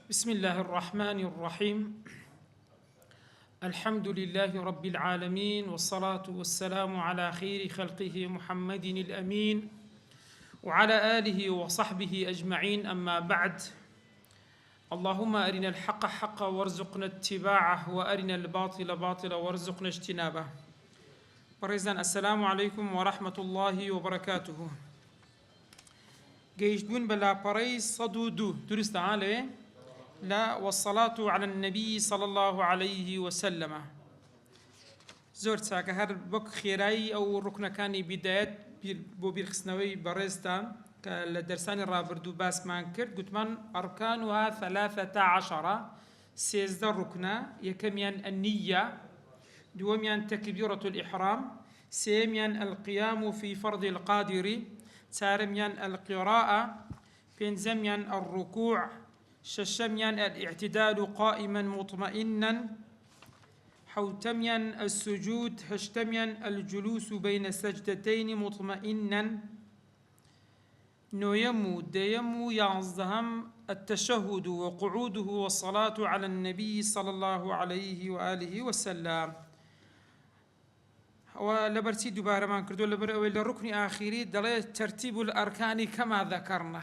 بسم الله الرحمن الرحيم. الحمد لله رب العالمين، والصلاة والسلام على خير خلقه محمد الأمين وعلى آله وصحبه أجمعين، أما بعد. اللهم أرنا الحق حقا وارزقنا اتباعه، وأرنا الباطل باطلا وارزقنا اجتنابه. بريزان، السلام عليكم ورحمة الله وبركاته. جيشتون بلا بريز صدودو درست عليه لا والصلاة على النبي صلى الله عليه وسلم. زۆر چاکە هەر بۆ خێرایی ئەو ڕوکنەکانی بیدایەت بۆ بیرخستنەوەی بەڕێزتان کە لە دەرسانی ڕابردوو باسمان کرد، گوتمان ئەرکانها 13 سێزدە ڕوکنە. یەکەمیان النیە، دووەمیان تەکبیرەة الإحرام، سێمیان القيام في فرض القادر، چارەمیان القراءة، پێنجەمیان الركوع، ششميان الاعتدال قائما مطمئنا، حوتميا السجود، هشتميا الجلوس بين سجدتين مطمئنا، نويمو ديمو يعظهم التشهد وقعوده والصلاة على النبي صلى الله عليه وآله وسلم. ولبرتي دوباره ما كردو لركن آخري دليل ترتيب الأركان كما ذكرنا،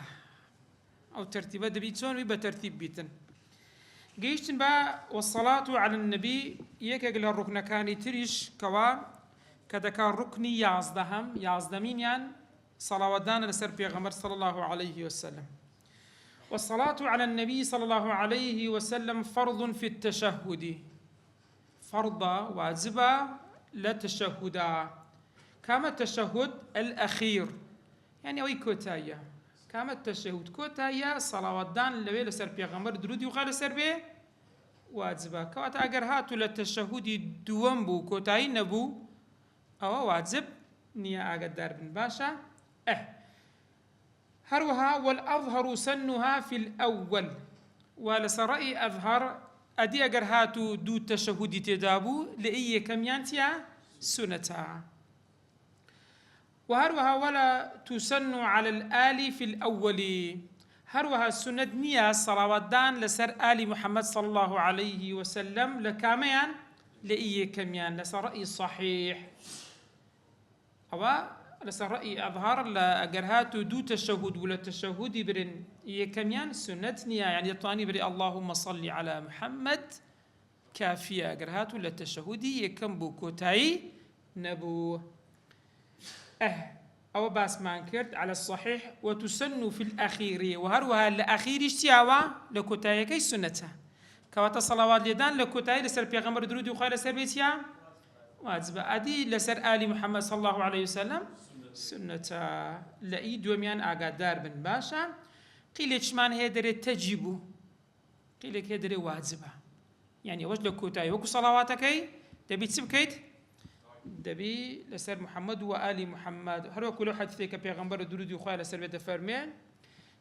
أو ترتيبات بيتون بترتيب بيتن. جيشتن با والصلاة على النبي يكجل الركن كان تريش كوا كذا كان ركني يازدمين يعني صلواتنا لسر بيغمر صلى الله عليه وسلم. والصلاة على النبي صلى الله عليه وسلم فرض في التشهد، فرض واجبة لا تشهدا، كما التشهد الأخير يعني أوي كوتايا، كما التشهد كوتايا صلوات دان لوي لسر بيغمبر درودي وخال سر بي واجبا. كواتا اگر هاتو للتشهد دوام بو كوتاي نبو او واجب نيا اقدر بن باشا. هروها والأظهر سنها في الأول، ولسرأي أظهر أدي اگر هاتو دو تشهد تدابو لإيه كميانتيا سنتا. وهروها ولا تسن على الآل في الأول، هروها السنة نية صلوات دان لسر آل محمد صلى الله عليه وسلم لكاميان لإيه كميان لسر رأي صحيح، أو لسر رأي أظهر لأجرهات دو تشهد ولا تشهد برن إيه كميان سنة نية، يعني طاني بري اللهم صل على محمد كافية أجرهات ولا تشهدي يكمبو كوتاي نبو. أو باس مانكرت على الصحيح. وتسن في الأخير، وهروها الأخير اشتياوا لكوتاي كي سنتها كواتا صلوات لدان لكوتاي لسر بيغمبر درودي وخير سر بيتيا واجب أدي لسر آل محمد صلى الله عليه وسلم سنتها لأي دوميان آقادار بن باشا. قيل شمان هيدري تجيبو، قيل هيدري واجبة، يعني وجه لكوتاي وكو صلواتكي تبي تسبكيت دبي لسر محمد وآل محمد. هر وكل واحد فيك بيغمبر درود وخير لسر بيت فرمين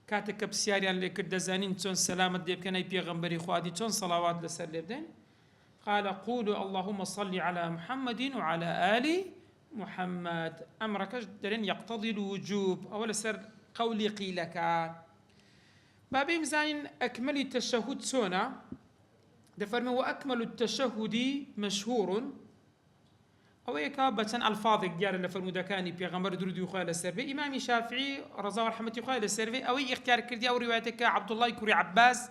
كاتك بسياريان اللي كرد زانين تون سلامة ديب كان بيغمبري خوادي تون صلوات لسر لبدين. قال قولوا اللهم صل على محمد وعلى آل محمد. أمرك درين يقتضي الوجوب أو لسر قولي قيلك. بابي مزاين أكمل التشهد سونا دفرمي وأكمل التشهد مشهور أو يكابة ألفاظ ديار اللي فرمودكاني بيغمبر درودي وخيل السربي. إمام شافعي رضا ورحمة خيل السربي أو اختيار كردي، أو روايتك عبد الله كوري عباس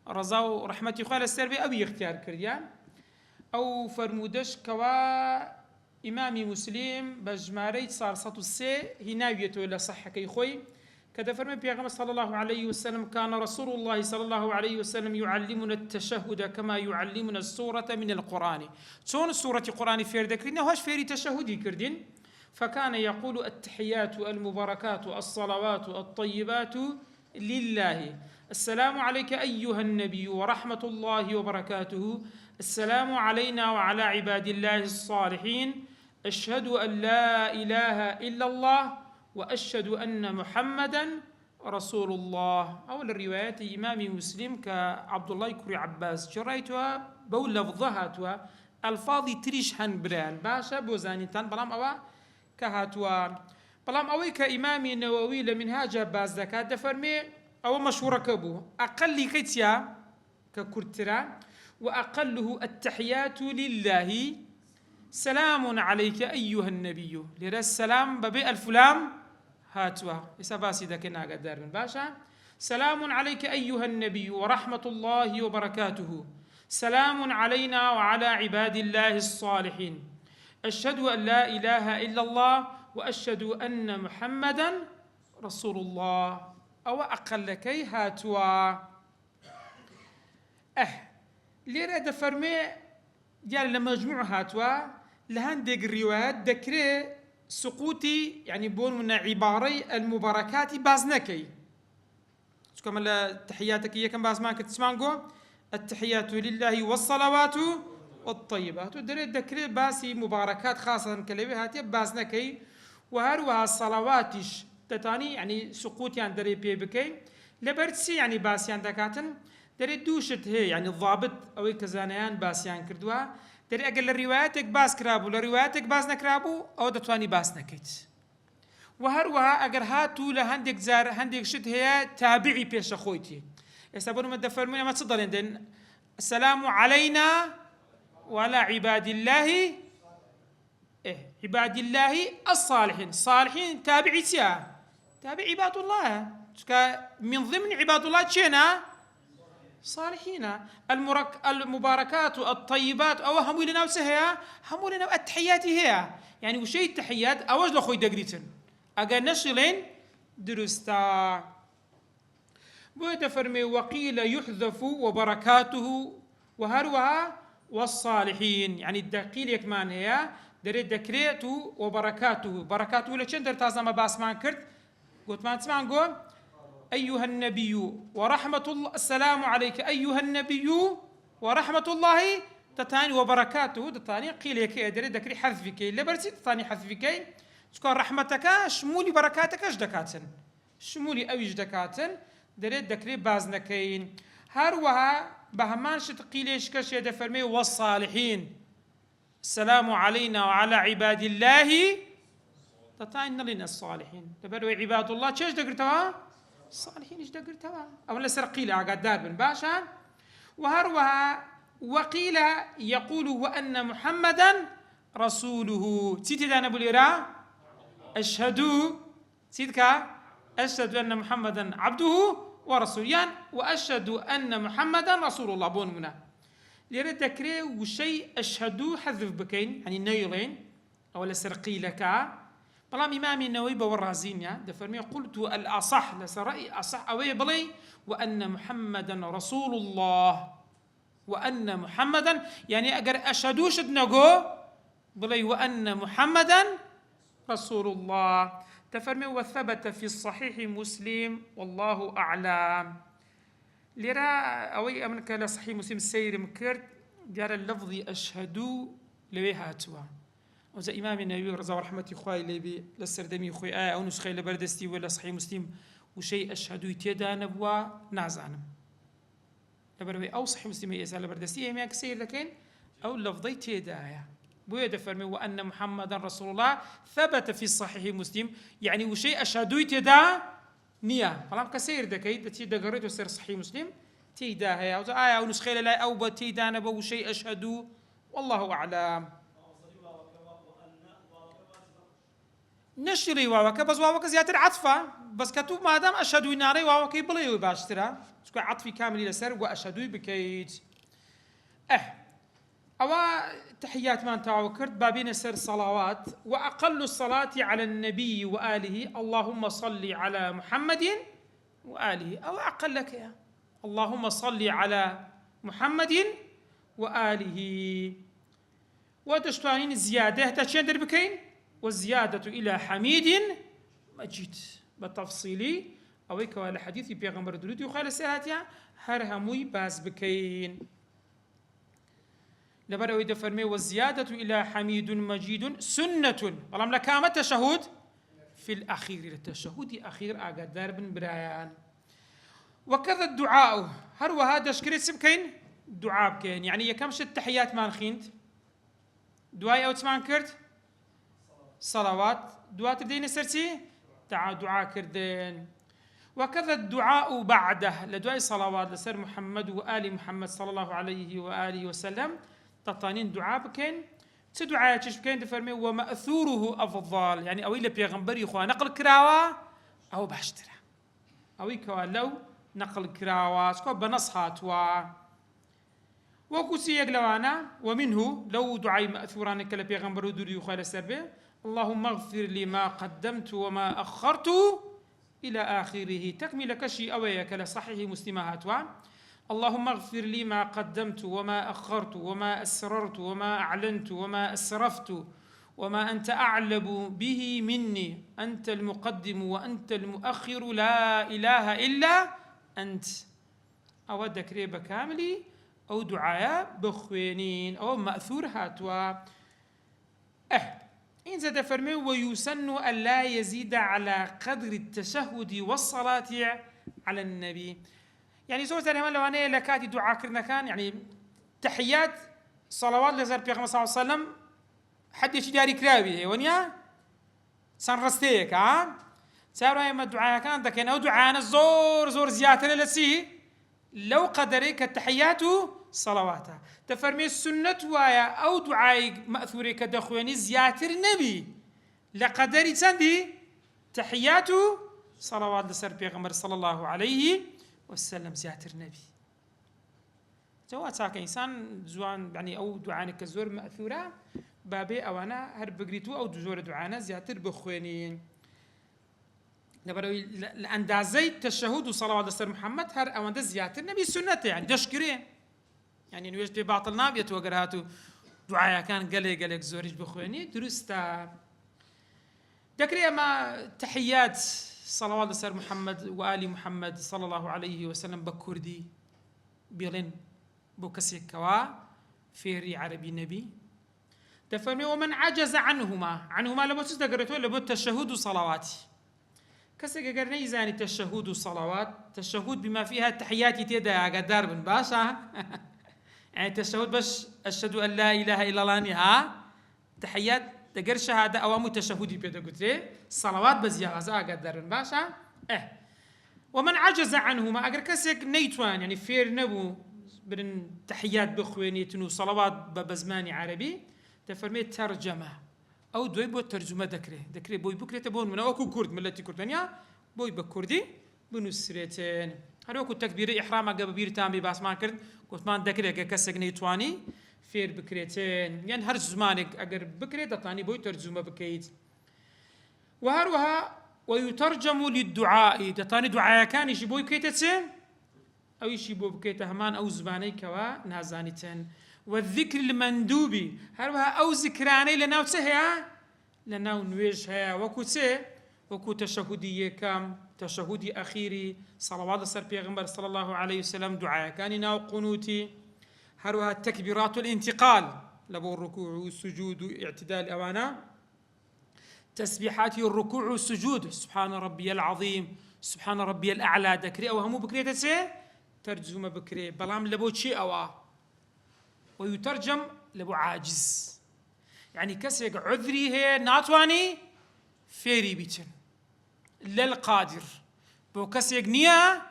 رضا ورحمة خيل السربي أو اختيار كرديان، أو فرمودش كوا إمام مسلم بجماري صار صوت السي هناويته إلى صحة كي خوي كذا فرمي بيغمبر صلى الله عليه وسلم كان رسول الله صلى الله عليه وسلم يعلمنا التشهد كما يعلمنا السورة من القرآن. شون سورة القرآن فير ذكرنا هوش فيري تشهدي كردين، فكان يقول التحيات المباركات الصلوات الطيبات لله، السلام عليك أيها النبي ورحمة الله وبركاته، السلام علينا وعلى عباد الله الصالحين، أشهد أن لا إله إلا الله وأشهد أن محمدا رسول الله. أول الروايات إمام مسلم كعبد الله كوري عباس جريتها بول لفظها الفاظي تريش هن بران باشا بوزانيتان بلام أوا كهاتوا بلام أوي كإمام النووي لمنهاج باز ذكاء دفرمي أو مشهورة كبو أقل كيتيا ككرترا. وأقله التحيات لله سلام عليك أيها النبي. لرا السلام ببيع الفلام هاتوا إساباسي دكنا قدر من باشا. سلام عليك أيها النبي ورحمة الله وبركاته. سلام علينا وعلى عباد الله الصالحين. أشهد أن لا إله إلا الله وأشهد أن محمدا رسول الله. أو أقل كي هاتوا ليرة دفرمي ديال لمجموع هاتوا لهندق الروايات دكري سقوطي يعني بون من عباري المباركات بازنكي كما التحياتك هي كم باز ما كنت تسمعوا التحيات لله والصلوات والطيبات ودري دكري باسي مباركات خاصة كلمة هاتي بازنكي وهروها الصلواتش تتاني يعني سقوط يعني دري بي بكي لبرتسي يعني باسيان دكاتن دري دوشت هي يعني الضابط أو كزانيان باسيان كردوا دري أقل الرواياتك باس كرابو لرواياتك باس نكرابو أو دتواني باس نكيت وهروها أجر هاتو لهندك زار هندك شت هي تابعي بيش أخويتي يسابون مدفرمين ما تصدرين دين السلام علينا وعلى عباد الله عباد الله الصالحين. الصالحين تابعي سيا تابع عباد الله من ضمن عباد الله تشينا صالحين. المباركات الطيبات أو هم لنا وسهيا هم لنا التحيات هي يعني وشيء التحيات أوج لخوي دقريتن أجا نشلين درستا بويت فرمي وقيل يحذف وبركاته وهروها والصالحين يعني الدقيل يكمان هي دريد دكريته وبركاته. بركاته لشن در تازم باسمان كرت قلت ما تسمعن قول أيها النبي ورحمة الله السلام عليك أيها النبي ورحمة الله تتاني وبركاته تتاني قيل يك دريد دكري حذفك لبرتي تتاني حذفك تكون رحمتك شمولي بركاتك اش دكاتن شمولي اويش دكاتن دريد دكري بازنكين هروها بهمان شتقيليش كش يدفرمي والصالحين. السلام علينا وعلى عباد الله تتاين لنا الصالحين تبروا عباد الله تشيش دقرتوا الصالحين ايش دقرتوا او لسر قيل عقاد دار بن باشا. وهروها وقيل يقول وأن محمدا رسوله تيتي دانا بوليرا أشهد سيدك أشهد أن محمدا عبده ورسوله يعني وأشهد أن محمدا رسول الله بون منا ليرد ذكري وشيء أشهد حذف بكين يعني نيلين أو لسرقي لك بلام إمام النووي والرازين يا دفرمي قلت الأصح لسرأي أصح أوي بلي وأن محمدا رسول الله وأن محمدا يعني أجر أشهدوش نقو بلي وأن محمدا رسول الله تفرمي وثبت في الصحيح مسلم والله أعلم لرا أوي أمنك لصحيح مسلم السير مكرت جار اللفظ أشهدوا لويهاتوا وزا إمام النبي رضا ورحمة إخوائي لبي للسردمي إخوائي أو نسخي لبردستي ولا صحيح مسلم وشيء أشهدوا يتيدا نبوا نازانم لبروي أو صحيح مسلم يسأل لبردستي يميا كسير لكن أو لفظي تيدايا بويا فرمي وأن محمدا رسول الله ثبت في الصحيح مسلم يعني وشيء أشهدوا يتيدا نيا فلام كسير دكاي دتي دغريت وسير صحيح مسلم تيدا هي او آية او نسخيله لا او بتيدا نبو شيء اشهدوا والله اعلم نشري واو كبز واو زياده عطفه بس كتب ما دام اشهدوا ناري واو كي بلي باشترا تكو عطفي كامل لسر واشهدوا بكيت او تحيات ما تعوكرت بابين سر صلوات واقل الصلاه على النبي واله اللهم صل على محمد واله او اقل لك يا اللهم صل على محمد واله وتشتانين الزياده تشندر بكين والزياده الى حميد مجيد بالتفصيلي او كوال حديث بيغمبر درودي وخال ساعتها هرهموي باز بكين لبرا ويدا فرمي والزيادة إلى حميد مجيد سنة والله لكامة تشهد في الأخير التشهد أخير أقدر دار بن برايان وكذا الدعاء هروا هذا شكريت سمكين دعاء بكين يعني يكمش التحيات ما نخينت دعاء أو تسمان كرت صلوات دعاء تبدين سرتي دعاء كردين وكذا الدعاء بعده لدعاء صلوات لسر محمد وآل محمد صلى الله عليه وآله وسلم تطانين دعاء بكين تدعاء تشبكين تفرمي ومأثوره أفضل يعني أوي لبيغمبري إخوة نقل كراوة أو باشترا أوي كوا لو نقل كراوة سكوا بنصها وكسي يقلوانا ومنه لو دعاء مأثوران كلا بيغمبر دوري خير سربه اللهم اغفر لي ما قدمت وما أخرت إلى آخره تكمل كشي أويا كلا صحيح مسلمات اللهم اغفر لي ما قدمت وما أخرت وما أسررت وما أعلنت وما أسرفت وما أنت أعلم به مني أنت المقدم وأنت المؤخر لا إله إلا أنت أودك ريبة كاملي أو دعاء بخوينين أو مأثور هاتوا إن زاد فرمي ويسن أن لا يزيد على قدر التشهد والصلاة على النبي يعني زور زي لو أنا لكاتي دعاء كرنا كان يعني تحيات صلوات لزر بيغمبر صلى الله عليه وسلم حد يشي داري كراوي ونيا سنرستيك ساروا ما دعاء كان لكن أو دعاء زور زيادة لسي لو قدرك التحيات صلواته تفرمي السنة ويا أو دعاء مأثوري كدخواني زيادة النبي لقدري سندي تحيات صلوات لسر بيغمبر صلى الله عليه وسلم زيادة النبي جوات ساك إنسان زوان يعني أو دعانك الزور مأثورة بابي أو أنا هرب بقريتو أو زور دعانا زيادة بخواني نبروي الأندازي التشهد وصلوات لسر محمد هر أو أنداز زيادة النبي سنة يعني دشكرين يعني نويش بباطل نابيت وقرهاتو دعايا كان قلق زوريش بخواني درستا دكري ما تحيات صلوات لسر محمد وآل محمد صلى الله عليه وسلم بكردي بيلين بوكسي كوا فيري عربي نبي تفهمي ومن عجز عنهما لبو تستقرتوا لبو التشهد وصلواتي كسي قرني زاني تشهد وصلوات تشهد بما فيها تحياتي تيدا قدار بن باشا يعني تشهد بس أشهد أن لا إله إلا الله نها تحيات تقر شهادة أوامو تشهدي بيدا قلت صلوات بزيادة قدر باشا ومن عجز عنهما أقر كسيك نيتوان يعني فير نبو برن تحيات بخوينيتنو صلوات بزماني عربي تفرمي ترجمة أو دوي بو ترجمة دكري بوي بكري تبون من أوكو كرد ملتي كردانيا بوي بكردي بنسرتين هر وەکو تەکبیرە ئیحرامە گە بەبیرتان بێ باسمان کرد گوتمان دەکرێت کە کەسێک نەیتوانی فێر بکرێتن یان هەر زمانێک ئەگەر بکرێت دەتوانی بۆی تەرجمە بکەیت و هەروەها ويترجم للدعاء دەتوانی دوعایەکانیشی بۆی بکەیتە چێ ئەویشی بۆ بکەیتە هەمان ئەو زبانەی کەوا نازانیتن والذكر المندوب هەروەها ئەو زیکرانەی لەناو چه هەیە لەناو نوێژ هەیە وەکو چێ وەکو تەشەهودی یەکەم تشهدي أخيري صلوات لسر بيغمبر صلى الله عليه وسلم دعاء كان ناو قنوتي هروها تكبيرات الانتقال لبو الركوع والسجود واعتدال أوانا تسبيحات الركوع والسجود سبحان ربي العظيم سبحان ربي الأعلى دكري أو همو بكري تسي ترجمة بكري بلام لبو شيء أوا ويترجم لبو عاجز يعني كسيق عذري هي ناتواني فيري بيتن للقادر بو كسيق نيا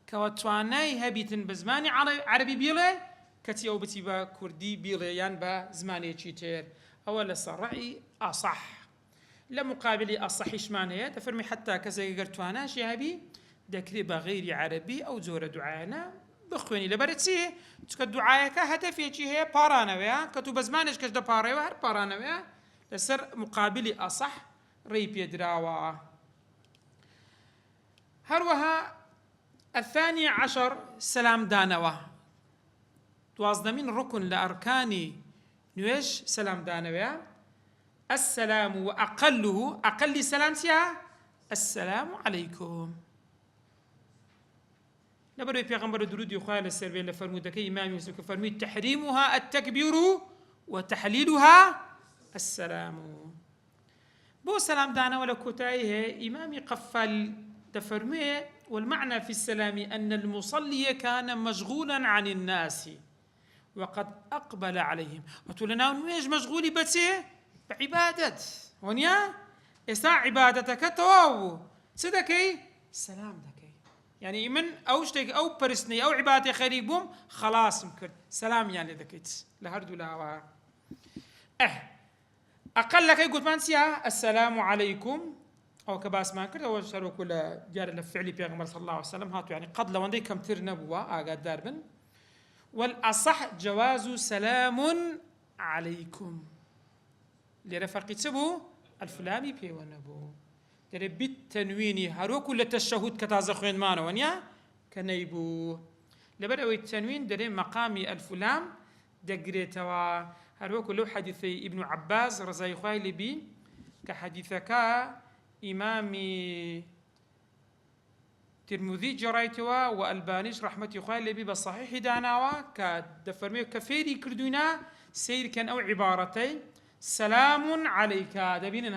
كواتواناي هبيتن بزماني عربي بيله كتي أو بتيبا كردي بيله يان بزماني تشيتير أولا صرعي أصح لمقابل أصحيش معناه تفرمي حتى كسيق قرتوانا شهبي دكري بغير عربي أو زور دعانا بخويني لبرتسي تسكت دعايك هدفي شي هي بارانويا كتو بزمانش كش دباريو هر بارانويا لسر مقابل أصح ريب يدراوا هروها الثاني عشر سلام دانوا توازدمين ركن لأركان نويش سلام دانوا السلام وأقله أقل سلام سيا السلام عليكم نبرو بيغمبر درود يخال السربي لفرمودك إمام يوسف فرمي تحريمها التكبير وتحليلها السلام بو سلام دانا ولا كتايه إمامي قفل تفرمي والمعنى في السلام أن المصلي كان مشغولا عن الناس وقد أقبل عليهم وتقولنا نويج مشغولي بتي بعبادة ونيا إسا عبادتك تواو سدكي سلام دەکەی يعني من ئەو شتێک ئەو پرستنەی ئەو عیبادەتی خەریک بووم خەڵاسم کرد سەلامیان لێ دەکەیت لە هەردوو لاوە ئەقەلەکەی گوتمان چییە السلام عليكم ئەو کە باسمان کرد ئەوە سەرۆکو لە دیارە لە فعلی پێغەمبەر صلی الله عليه وسلم هاتووە يعني قەت لەوەندەی کەمتر نەبووە ئاگادار بن والأصح جواز سلام عليكم لێرە فەرقی چ بوو الفلامی پێوە نەبوو دەرێ بالتەنوینی هەروەکو لە تەشەهود کە تازە خوێنمانەوە نییە کە نەیبوو لەبەر ئەوەی تەنوین دەرێ مەقامی الفلام دەگرێتەوە هەروەکو لەو حەدیثەی ئیبن عەباس ڕزای خوای لێبی کە حەدیثەکە ئیمامی ترمذی جێڕایتەوە و ئەلبانیش ڕەحمەتی خوای لێبی بە صەحیحی داناوە کە دەفەرمێ کە فێری کردوینە سیرکەن ئەو عیبارەتەی سلام عليك دەبینن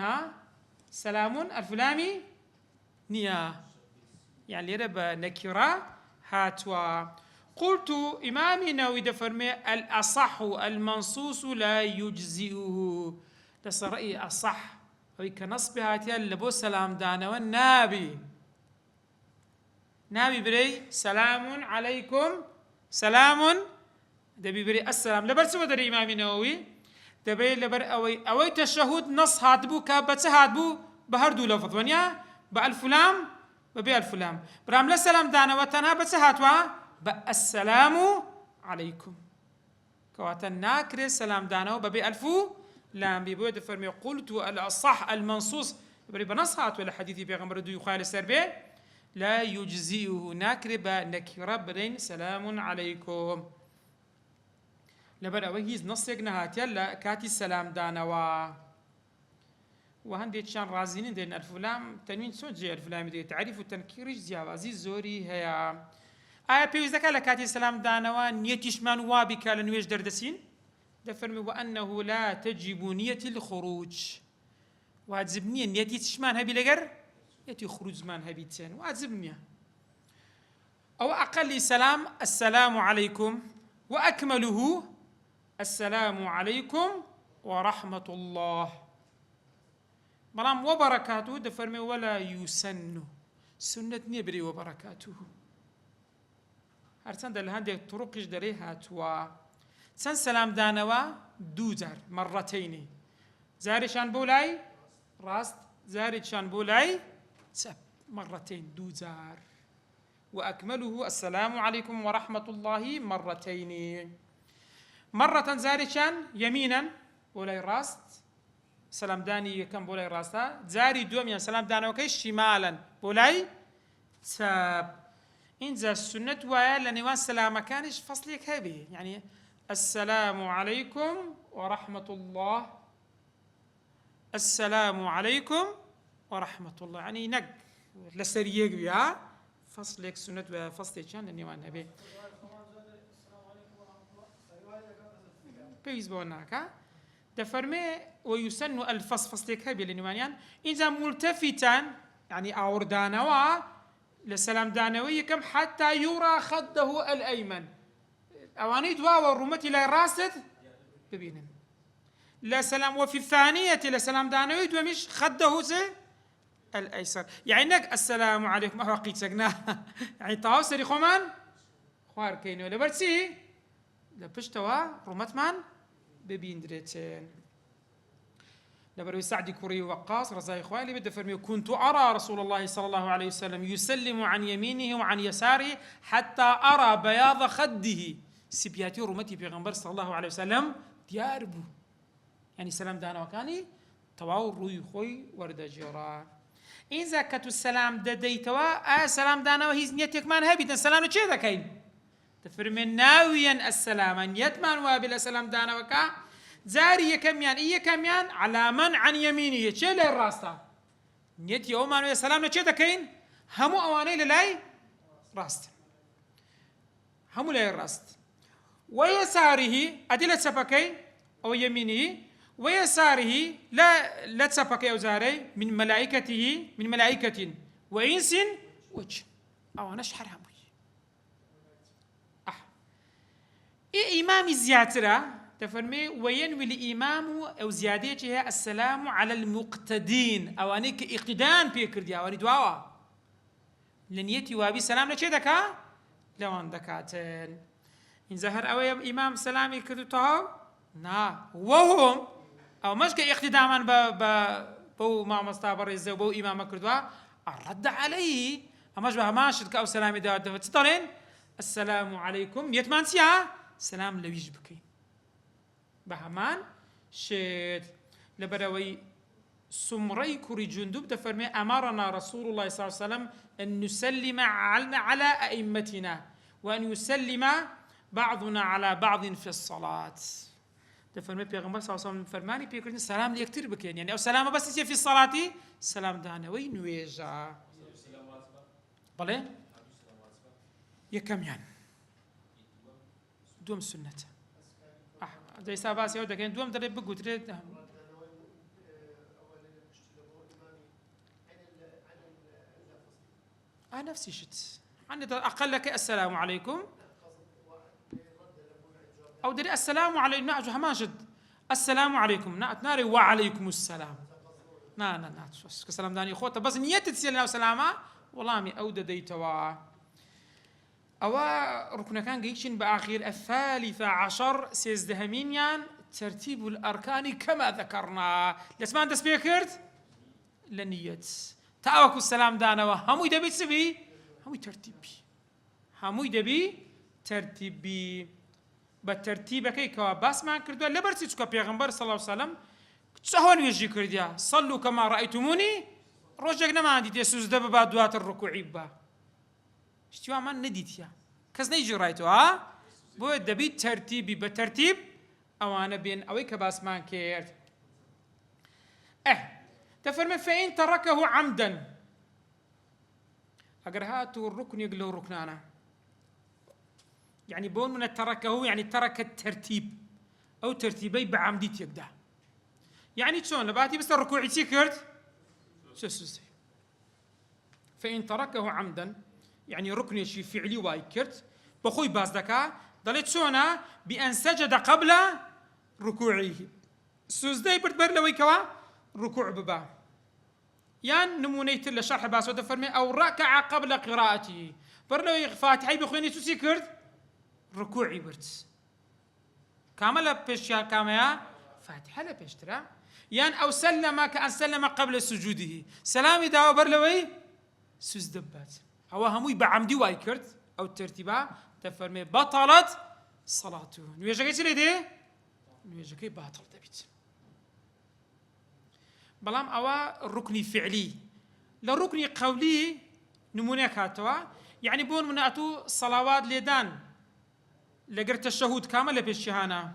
سلام الفلامي نيا يعني لێرە بە نەکیرا هاتووە قلت إمامي نووي دەفەرمێ الأصح المنصوص لا يجزئه لەسەر ڕەئی ئەصح ئەوەی کە نەسبی هاتیە لە بۆ سەلامدانەوە نابی برەی سلام عليكم سلام دەبی برەی ئەسلام لەبەر چەوە دەرێ ئیمامی نەووی دەبێت لەبەر ئەوەی تەشەهود نەس هاتبوو کە بە چ هاتبوو بە هەردوو لەفظ وەنیا بە ئەلفلام بەبێ ئەلفلام برام لە سەلام دانەوە تەنها بە چ هاتووە بە ئەسسەلام عەلەیکم کەواتە ناکرێت سەلام دانەوە بەبێ ئەلفلام بێ بۆیە دەفەرمێ قولت الأصح المنصوص بەری بە نەس هاتووە لە حەدیثی پێغەمبەر دووی خوای لەسەر بێ لا يجزئه ناکرێت بە نەکیرە بڵێین سەلام عەلەیکم لەبەر ئەوە هیچ نەسێک نەهاتیە لە کاتی سەلامدانەوە و هەندێکیان ڕازینن دێن ئەلفلام تەنوین چۆن جێ ئەلفلامی دێت تعریف و تەنکیریش جیاوازی زۆری هەیە ئایا پێویستەکە لە کاتی سەلامدانەوە نیەتیشمان وا بیکا لە نوێژ دەردەچین دەفەرمی وأنه لا تجب نیەة الخروج واجب نییە نیەتی چشمان هەبی لەگەر نیەتی خروجمان هەبیتێن واجب نییە ئەو ئەقەلی سەلام السلام عليكم وأكمله السلام عليكم ورحمة الله بەڵام وبركاته دەفەرمێ ولا يسن سنة نییە برێ وبركاته هەرچەندە لە هەندێک طرقیش دەرێ هاتووە چەند سەلامدانەوە دوو جار مەڕەتەینی جارێکیان بۆ لای ڕاست جارێکیان بۆ لای چەپ مەڕەتەین دوو جار وأكمله السلام عليكم ورحمة الله مرتين مرة زارشان يمينا بولاي راست سلام داني كم بولاي راستا زاري دوميا سلام دانا وكي شمالا بولاي تاب إنزا السنة ويا لنوان سلام كانش فصلك هبي يعني السلام عليكم ورحمة الله السلام عليكم ورحمة الله يعني نق لسريق بيها فصلك سنة وفصلك كان النيوان هبي بيز بوناكا دفرمي ويسن الفصل فصلك هبي النيوانيان إذا ملتفتا يعني أوردانوا لسلام دانوي كم حتى يرى خده الأيمن أواني دوا والرمتي لا راست ببينن لا سلام وفي الثانية لسلام دانوي دوا مش خده زي الأيسر يعني نك السلام عليكم أحوقيت سجنا يعني تواصل خمان خوار كينو لبرتي لبشتوا رمتمان ببين دريتين لبروي سعد كوري وقاص رزاي خوالي بده فرمي كنت أرى رسول الله صلى الله عليه وسلم يسلم عن يمينه وعن يساره حتى أرى بياض خده سبياتي رمتي بيغمبر صلى الله عليه وسلم دياربو يعني سلام دانا وكاني تواو روي خوي ورد جيران إذا كتو السلام دديتوا سلام دانا وهي نيتك مان هبيت السلام نشي ذكين تفرمي ناويا السلام نيت مان وابل سلام دانا وكا زاري كميان إيه كميان على من عن يمينه شيل الراستا نيت يوم مان السلام نشي ذكين همو أواني للاي راست همو لاي راست ويساره أدلة سبكين أو يمينه ويساره لا تسبك يا زاري من ملائكة وإنس وجه أو نشحر همي إمام زيادة تفرمي وينوي الإمام أو زيادتها السلام على المقتدين أو أنك اقتدان بيكرديا أو دواوا لنيتي وابي سلام لشي دكا لوان دكاتن إن زهر أو إمام سلامي كدوتها نا وهم أو مش كاقتداما بو ما مستابر الزو بو إمام كردوا الرد عليه أماش بها ماشد أو سلامي داد تطرين السلام عليكم يتمان سيا سلام لويج بكي بهمان شيت لبروي سمري كوري جندب تفرمي أمرنا رسول الله صلى الله عليه وسلم أن نسلم على أئمتنا وأن يسلم بعضنا على بعض في الصلاة تفرمي بيغمبر صلى الله عليه وسلم فرماني بيكرن سلام ليكتر بكين يعني أو سلام بس في الصلاة سلام دانا وين ويجا بلى يكم يعني دوم سنة زي ساباس يودا كان دوم دري بقول تريد نفسي شت عندي أقل لك السلام عليكم أو دري السلام عليكم نعجو هماشد السلام عليكم ناري وعليكم السلام نا كسلام داني خوته بس نيت تسيلنا وسلامة والله مي أودة ديتوا أو ركن كان جيشين بآخر 13 سيزدهمينيان ترتيب الأركان كما ذكرنا لسمان تسبيكرت لنيت تاوكو السلام دانا وهمو يدبي تسبي همو ترتيبي همو يدبي ترتيبي بالترتيب كي كوا باس ما كردوا لبرتي تشكو بيغمبر صلى الله عليه وسلم تسهون يجي كرديا صلوا كما رأيتموني روجك ما عندي تسوز دب بعد الركوع با اشتوا ما نديت يا كز نيجي رايتو ها بو دبي ترتيبي بالترتيب او انا بين اوي كباس ما كيرت تفرمي فإن تركه عمدا اگر هاتو الركن يقلو ركنانا يعني بون من تركه يعني ترك الترتيب او ترتيبي بعمديت يقدا يعني شلون لباتي بس الركوع سكرت سوسي فإن تركه عمدا يعني ركن شي فعلي وايكرت بخوي بازدكا ضلت شونا بأن سجد قبل ركوعه سوزدي برتبر لوي كوا ركوع ببا يان نمونيت لشرح باس ودفرمي او ركع قبل قراءته برلو فاتحه بخويني سكرت ركوعي برت كامل بيشيا كاميا فاتحه لبيشترا يان او سلم كأن سلم قبل سجوده سلامي داو برلوي سوز دبات او هموي بعمدي وايكرت او ترتيبا تفرمي بطلت صلاته نويجاكي تليدي نويجاكي باطل دبيت بلام اوا ركني فعلي لركني قولي نمونه كاتوا يعني بون مناتو صلوات ليدان لقرت الشهود كامل لبيش شهانا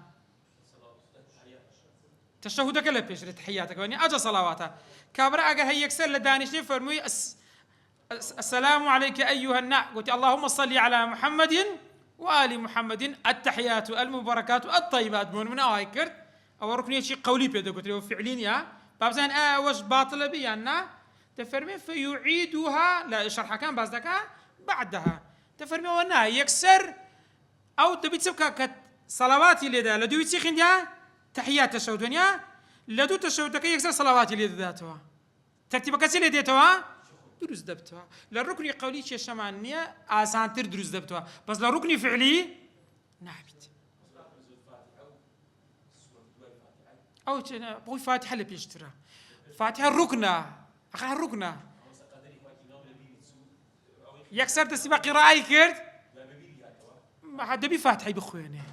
تشهدك لبيش لتحياتك يعني اجا صلواتها كابرا اجا هي يكسر لدانيش فرمي السلام عليك ايها النبي قلت اللهم صل على محمد وآل محمد التحيات المباركات الطيبات من اوايكرت او ركني شيء قولي بيدو قلت له فعلين يا بابزان وش باطل بيانا تفرمي فيعيدها لا شرحها كان بازدكا بعدها تفرمي وانا يكسر او تبي تسبك صلواتي لذا لدو يتسخن يا تحيات الشهودنيا لدو تشهدك يكسر صلواتي لذا ذاتها ترتيبك سيلي ديتها دروس دبتها للركن قولي شي شمانية آسانتر دروس دبتها بس للركن فعلي نعبت او بوي فاتحه اللي بيشترى فاتحه الركنه اخر الركنه يكسر تسبق قراءه كرت ما حد بي فاتحه بخوينه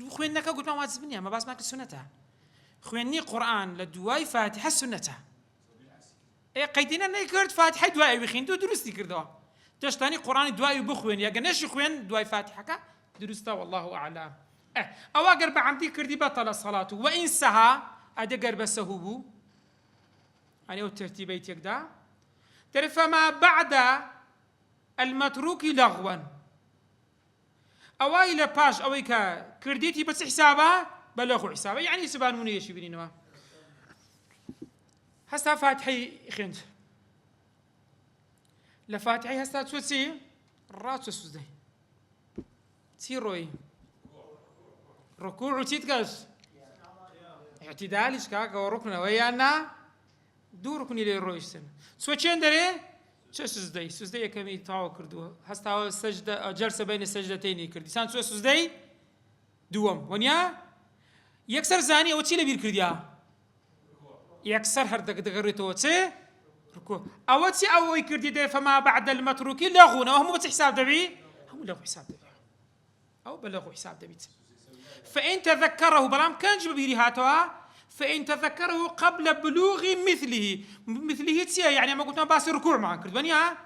خوينك قلت ما واسبني ما باس ماك سنتها خويني قران لدواي فاتحه سنتها اي قيدنا اني كرت فاتحه دواي بخين دروستي كردوا تشتاني قران دواي بخوين يا جنش خوين دواي فاتحه درستا والله اعلم او اگر بعمدي كردي بطل صلاته وان سها ادقر بسهوبو يعني او ترتيبيت يقدا تعرف ما بعد المتروك لغوا اوائل باش اويكا كرديتي بس حسابها بلغوا حسابها يعني سبانوني يشي بينما هسا فاتحي خنت لفاتحي هسا تسوسي الراس تسوسي تيروي ركوع تيتكاس اعتدالش كاكا وركنا ويانا دو ركني للرويسن سوتشين دري چه سوزدەی یەکەمی تاوا کردووە هەستاوە جەلسە بینە سەجدەتەینی کردی سان چوە سوزدەی دووەم وەنیا یەکسەر زانی ئەوە چی لەبیر کردیا یەکسەر هەر دەگەڕێتەوە چێ ركوع ئەوە چی ئەوەی کردی دێ فەما بەعدە المەتروکی لەغوونەوە هەموو بەچ حساب دەبی هەموو لەغو حساب دەبی ئەو بە لەغو حساب دەبیت فإن تذكره بلام كانش ببيري هاتوا فإن تذكره قبل بلوغ مثله تسيا يعني ما قلت باس ركوع معك كردونيا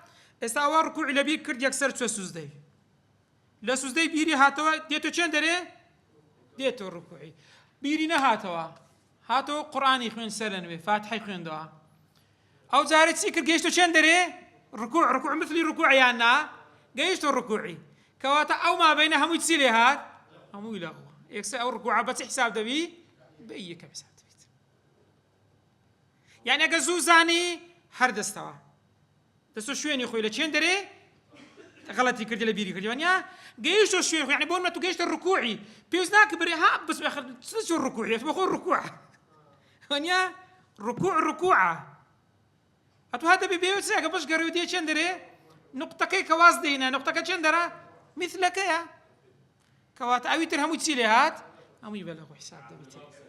استوى ركوع لبي كرد يكسر شو سوزدي لا سوزدي بيري هاتوا ديتو چند دري ديتو ركوعي بيري نه هاتوا قرآني خوين سرن فاتحة خوين دوا أو زارت سيكر جيشتو چند دري ركوع مثلي ركوع يانا جيشتو ركوعي كواتا أو ما بينها مجسلي هات همو يلاغوا يكسر أو ركوع بس حساب دبي بأي كم حساب دبيت يعني أجا زوزاني هر دستوا دستو شوين يخوي لچين دري غلطي كردي لبيري كردي ونيا جيشتو شوين يعني بون ما تو جيشتو الركوعي بيوزناك بري ها بس بأخر شو الركوعي تبغى الركوع ونيا ركوعة هاتو هذا بيوزناك أجا بس قريو دي چين دري نقطة كي كواز دينا نقطة كچين درا مثلك يا كوات أوي ترهمو تسيلي هات أمو يبلغوا حساب دبيت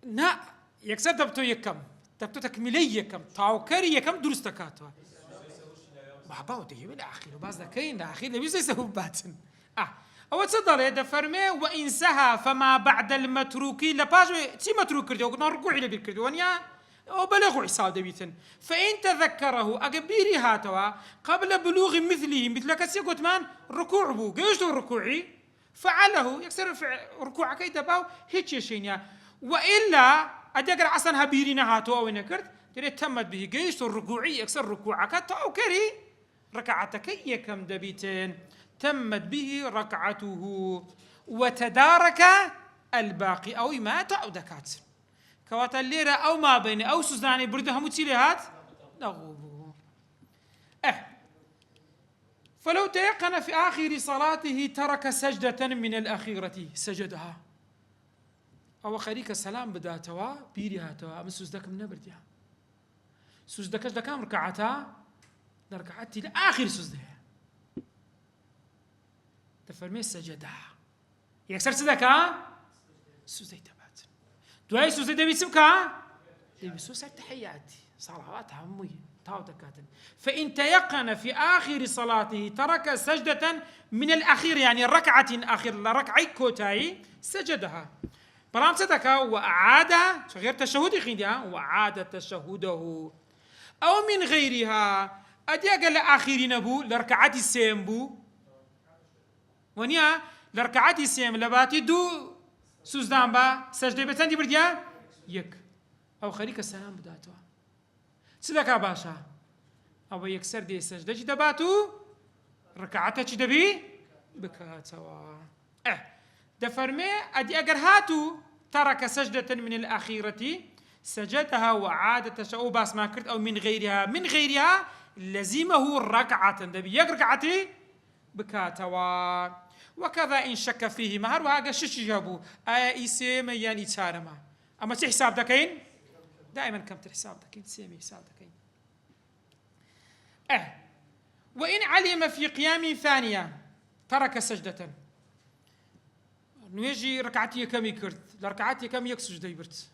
نا يكسر دبتو يكم دبتو تكملي يكم تاوكري يكم درستكاتوا باباو دي من آخر وباز دكين آخر لبيس يسهو باتن أو تصدر يدا فرمي وإن سها فما بعد المتروكي لباجو تي متروك كردي وقلنا ركوعي لبير كردي ونيا أو بلغوا حساب دبيتن فإن تذكره أجبيري هاتوا قبل بلوغ مثل كسي قلت مان ركوع بو جيشتو ركوعي فعله يكسر ركوع كي دباو هيك شينيا وإلا أدقر عصا هبيرينا هاتوا أو نكرت تري تمت به جيشتو الركوعي يكسر ركوعك أو كري ركعتك يكم دبيتين تمت به ركعته وتدارك الباقي أو ما تعودكات كواتا الليرة أو ما بين أو سوزاني برده همو تيلي هات نغوبو فلو تيقن في آخر صلاته ترك سجدة من الأخيرة سجدها أو خريك السلام بداتوا بيري هاتوا أما سوزدك من نبردها سوزدكش دكام ركعتا ركعتي لآخر سوزدها تفرمي سجدها يكسر سدكا سوزدي تبات دوای سوزدي دبي سمكا دبي سوسة تحياتي صلوات همي تاو دكاتن فإن تيقن في آخر صلاته ترك سجدة من الأخير يعني ركعة أخير لركعة كوتاي سجدها برام صدقا وأعاد غير تشهد خيدها وأعاد تشهده أو من غيرها أدي أقل آخرين بو لركعة السيم بو ونيا لركعة السيم لباتي دو سوزدان با سجدة بتندي برديا يك أو خليك السلام بداتوا صدقا باشا أو يكسر دي سجدة دباتو ركعتها دبي بكاتوا دفرمي أدي أجر هاتو ترك سجدة من الأخيرة سجدها وعاد تشاو باس ما كرت أو من غيرها لزمه ركعة دبي يركعتي بكاتوا وكذا إن شك فيه ما هروا هاجا شش جابو إيسيم يعني تارما أما تحساب دكين دائما كم تحساب دكين سيمي حساب دكين وإن علم في قيام ثانية ترك سجدة نيجي ركعتي كم يكرت لركعتي كم يكسج ديبرت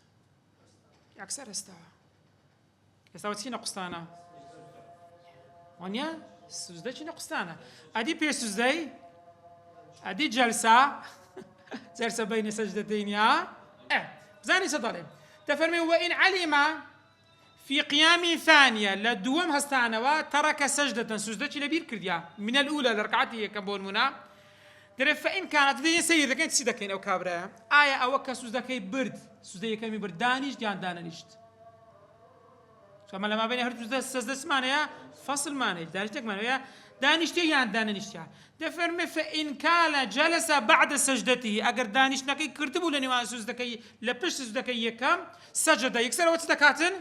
أكثر استوى تشينا قسطانا ونيا سجدة تشينا قسطانا أدي بيسجدي أدي جلسة بين سجدتين يا زاني صدري تفرمي وإن علم في قيام ثانية لدوم هستانا ترك سجدة لبير كرديا من الأولى لركعتي كم بول منا فإن كانت ذي سيدة كانت سيدكين أو كابرا آية أوكا سوزدكي برد سوزدكي كمي برد دانيش ديان دانانيشت فما لما بين هرد سوزدة اسمانيا فصل مانيش دانيشتك مانيا دانيشتي يان دانانيشتيا دفرمي فإن كان جلس بعد سجدته أجر دانيش نكي كرتبو لنوان سوزدكي لبش سوزدكي يكم سجد يكسر وتدكاتن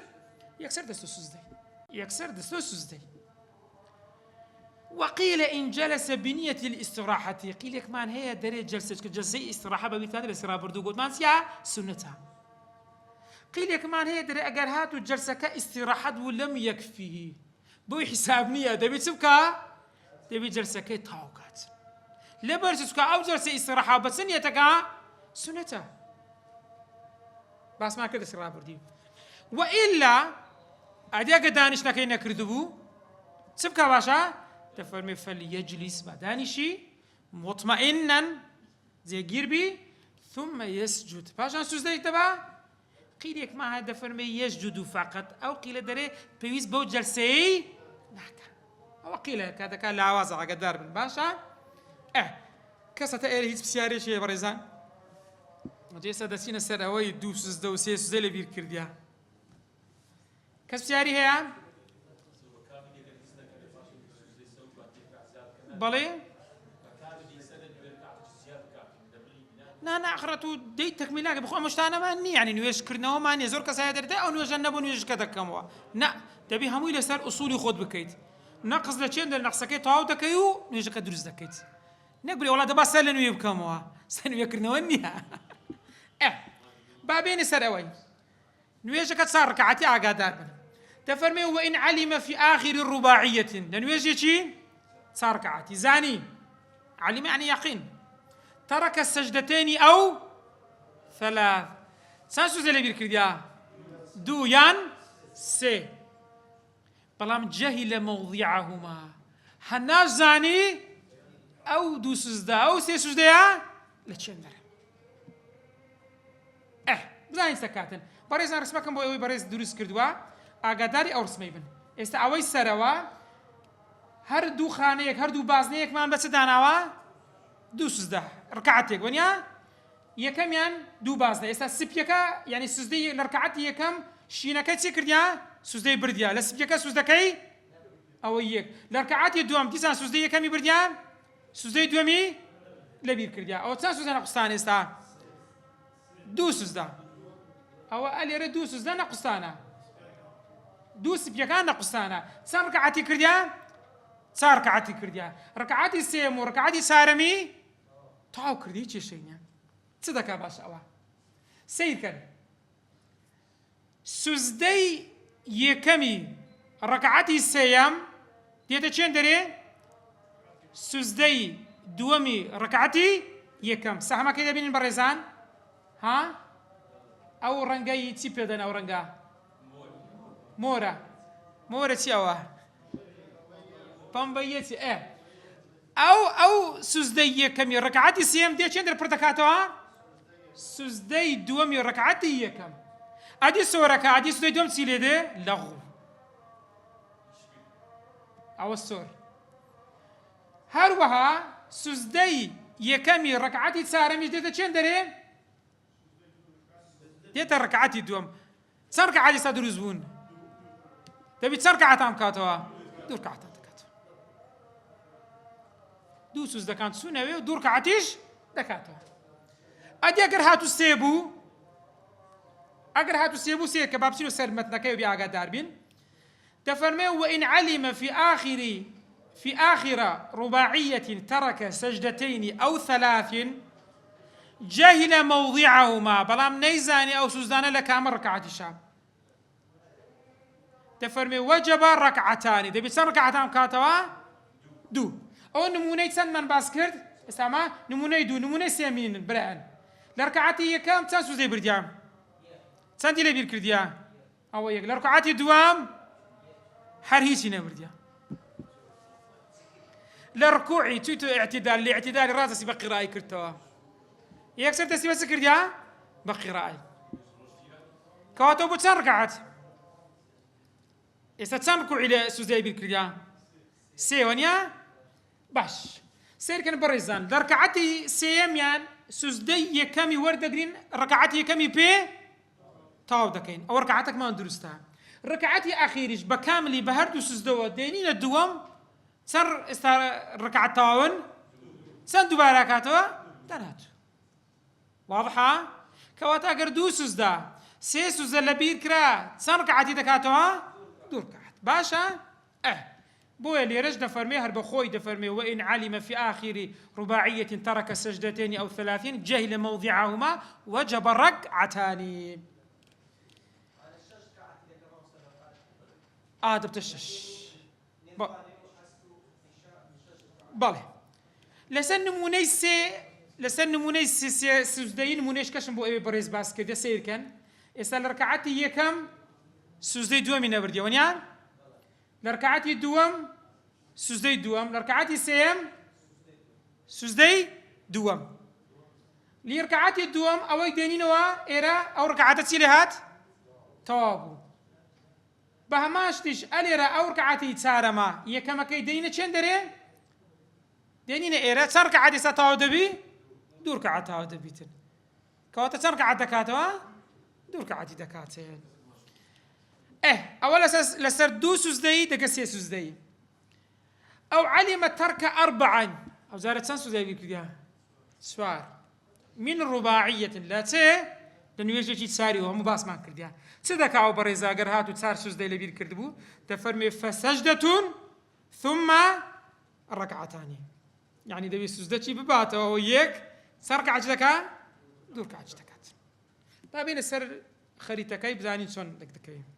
يكسر دستو سوزدي وقيل إن جلس بنية الاستراحة قيل لك مان هي دري جلسة استراحة ببيتان الاستراحة بردو قد مان سيا سنتها قيل كمان هي دري أجر هاتو جلسك استراحة ولم يكفيه بوي حساب نية دبي تبكى دبي جلسك تاوكات لبرسك أو جلسة استراحة بس نيتك سنته بس ما كده سراب بردي وإلا أديك دانش نكين كردبو تبكى باشا تفرمي فليجلس بدانشي مطمئنا زي جيربي ثم يسجد باشا سجدي تبع قيل ما هذا فرمي يسجد فقط أو قيل دري بيويس بو جلسي نحكا أو قيل هذا كان لا وازع قدار بن باشا كسة إيرهيز بسياري شيء بريزان وجي سادسين سر أوي دوسز دوسي سزلي بير كرديا كس بسياري هي بالي نانا أخرتو دي تكملة بخو مشتانا ما ني يعني نيوش كرنا وما نزور كسائر ده أو نيوش جنبو نيوش كذا كموا نا تبي هموي لسر أصولي خود بكيت نقص لشين در نقصكيت هاو دكيو نيوش كدرس دكيت نقبل ولا دبا سلن ويبكموا سن يكرنا ونيا بابين سر أوي نيوش كتصار ركعتي عقادار تفرمي وإن علم في آخر الرباعية نيوش يشي صار ركعتي زاني علم يعني يقين ترك السجدتين أو ثلاث سانسو زي اللي بيركرديا دو يان سي بلام جهل موضعهما هناش زاني أو دو سجدة أو سي سجدة لا تشندر بزاين سكاتن بريز أنا رسمكم بوي بريز دروس كردوا أقداري أو رسمي بن استعوي سروا هر دو خانيك هر دو بازنيك مان بس داناوا دو سجدة ركعتك ونيا يكم يان دو بازنة استا سبيكا يعني سجدة لركعتي يكم شينكا تسكرنيا سجدة برديا لسبيكا سجدة كي أو يك لركعتي دوام تسان سجدة يكمي برديا سجدة دوامي لبير كرديا أو تسان سجدة نقصتان استا دو سجدة أو ألي رد دو سجدة نقصتانا دو سبيكا نقصتانا تسان ركعتي كرديا تسان ركعتي كرديا ركعتي سيم وركعتي سارمي تاو كردي چه شيء صدق باش أوا سير كان سجدي يكمي ركعتي سيام ديتا چين دري سجدي دومي ركعتي يكم سهما كده بين بريزان ها أو رنجاي تيبدن أو رنجا مورا تياوا بامبيتي أو سجدي كم ركعتي سيم دي چند پرتكاتوا سجدي دومي ركعتي يكم أدي سورك أدي سجدي دوم سيلده لغو أو السور هروها سجدي يكمي ركعتي سارمي ديتا چند دري ديتا ركعتي دوم سرك عادي سادروزون تبي تسرك عتام كاتوا دور كعتام دو سجدة كانت سنوي ودور كعتيش دكاتوا أدي أجر هاتو سيبو سير كباب سيرو سلمتنا كيو بيعقا داربين تفرمي وإن علم في آخر رباعية ترك سجدتين أو ثلاث جهل موضعهما بلام نيزاني أو سجدان لك أمر ركعة شاب تفرمي وجب ركعتان دي بيصير ركعتان كاتوا دو أو نمونة سن من باسكرد استعما نمونة دو نمونة سيمين برهن لركعتي يكام تنسو زي برديام تنتي لي بيركرديا أو يك لركعتي دوام حرهيسي نبرديا لركوعي تويتو اعتدال لاعتدال راسي بقراءة كرتوا يكسر تسي بس كرديا بقراءة كواتو بتسان ركعت استتسان ركوعي لسوزي بيركرديا سيونيا باش سير كان بريزان ركعتي سيميان سجدي يكمي وردقرين ركعتي يكمي بي تاو دكين او ركعتك ما درستها ركعتي اخيرش بكاملي بهردو سجدوا دينين الدوام سر ركعت تاون سن دوباره كاتوا تنات واضحه كواتا قردو سجدا سي سجدا لبير كرا سن ركعتي دكاتوا دور ركعت باشا بويا اللي رجنا فرميها بخوي دفرمي وإن علم في آخر رباعية ترك سجدتين أو ثلاثين جهل موضعهما وجب الركعتان دەبتە 6 بەڵێ لەسەر نمونەی سوزدەی نمونەیەش کەشم بۆ ئەوێ بەڕێز باس کردە سیرکەن ئێستا لە ڕکعەتی یەکەم سوزدەی دووەمی نەبردیە وەنیان لە ڕکعەتی دووەم سوزدەی دووەم لە ڕکعەتی سێیەم سوزدەی دووەم لی ڕکعەتی دووەم ئەوەی دێنینەوە ئێرە ئەو ڕکعەتە چی لێ هات تەواو بوو بە هەمان شتیش ئەلێرە ئەو ڕکعەتی چارەمە یەکەمەکەی دێنینە چێن دەرێ دێنینە ئێرە چەند ڕکعەت ئێستا تەواو دەبی دوو ڕکعەت تەواو دەبیتن کەواتە چەند ڕکعەت دەکاتەوە دوو ڕکعەتی دەکاتێن ئەوە لەسەر دوو سوزدەی دەگە سێ سوزدەی ئەو عەلیمە تەرکە ئەربعەن ئەو جارە چەند سوزدەی بیر کردیا سوار من ڕوباعیەتن لە چێ لە نوێژێکی چاریەوە هەموو باسمان کردیا چ دەکاوە بەڕێزە ئەگەر هات و چار سوزدەی لەبیر کردبوو دەفەرمێ فەسەجدەتون ثم ڕەکعەتانی یعنی دەبێت سوزدەچی بباتەوە یەک چەند ڕکعەت دەکا دوو ڕکعەت دەکات با بێنە سەر خەریتەکەی بزانین چۆن دەکەوێت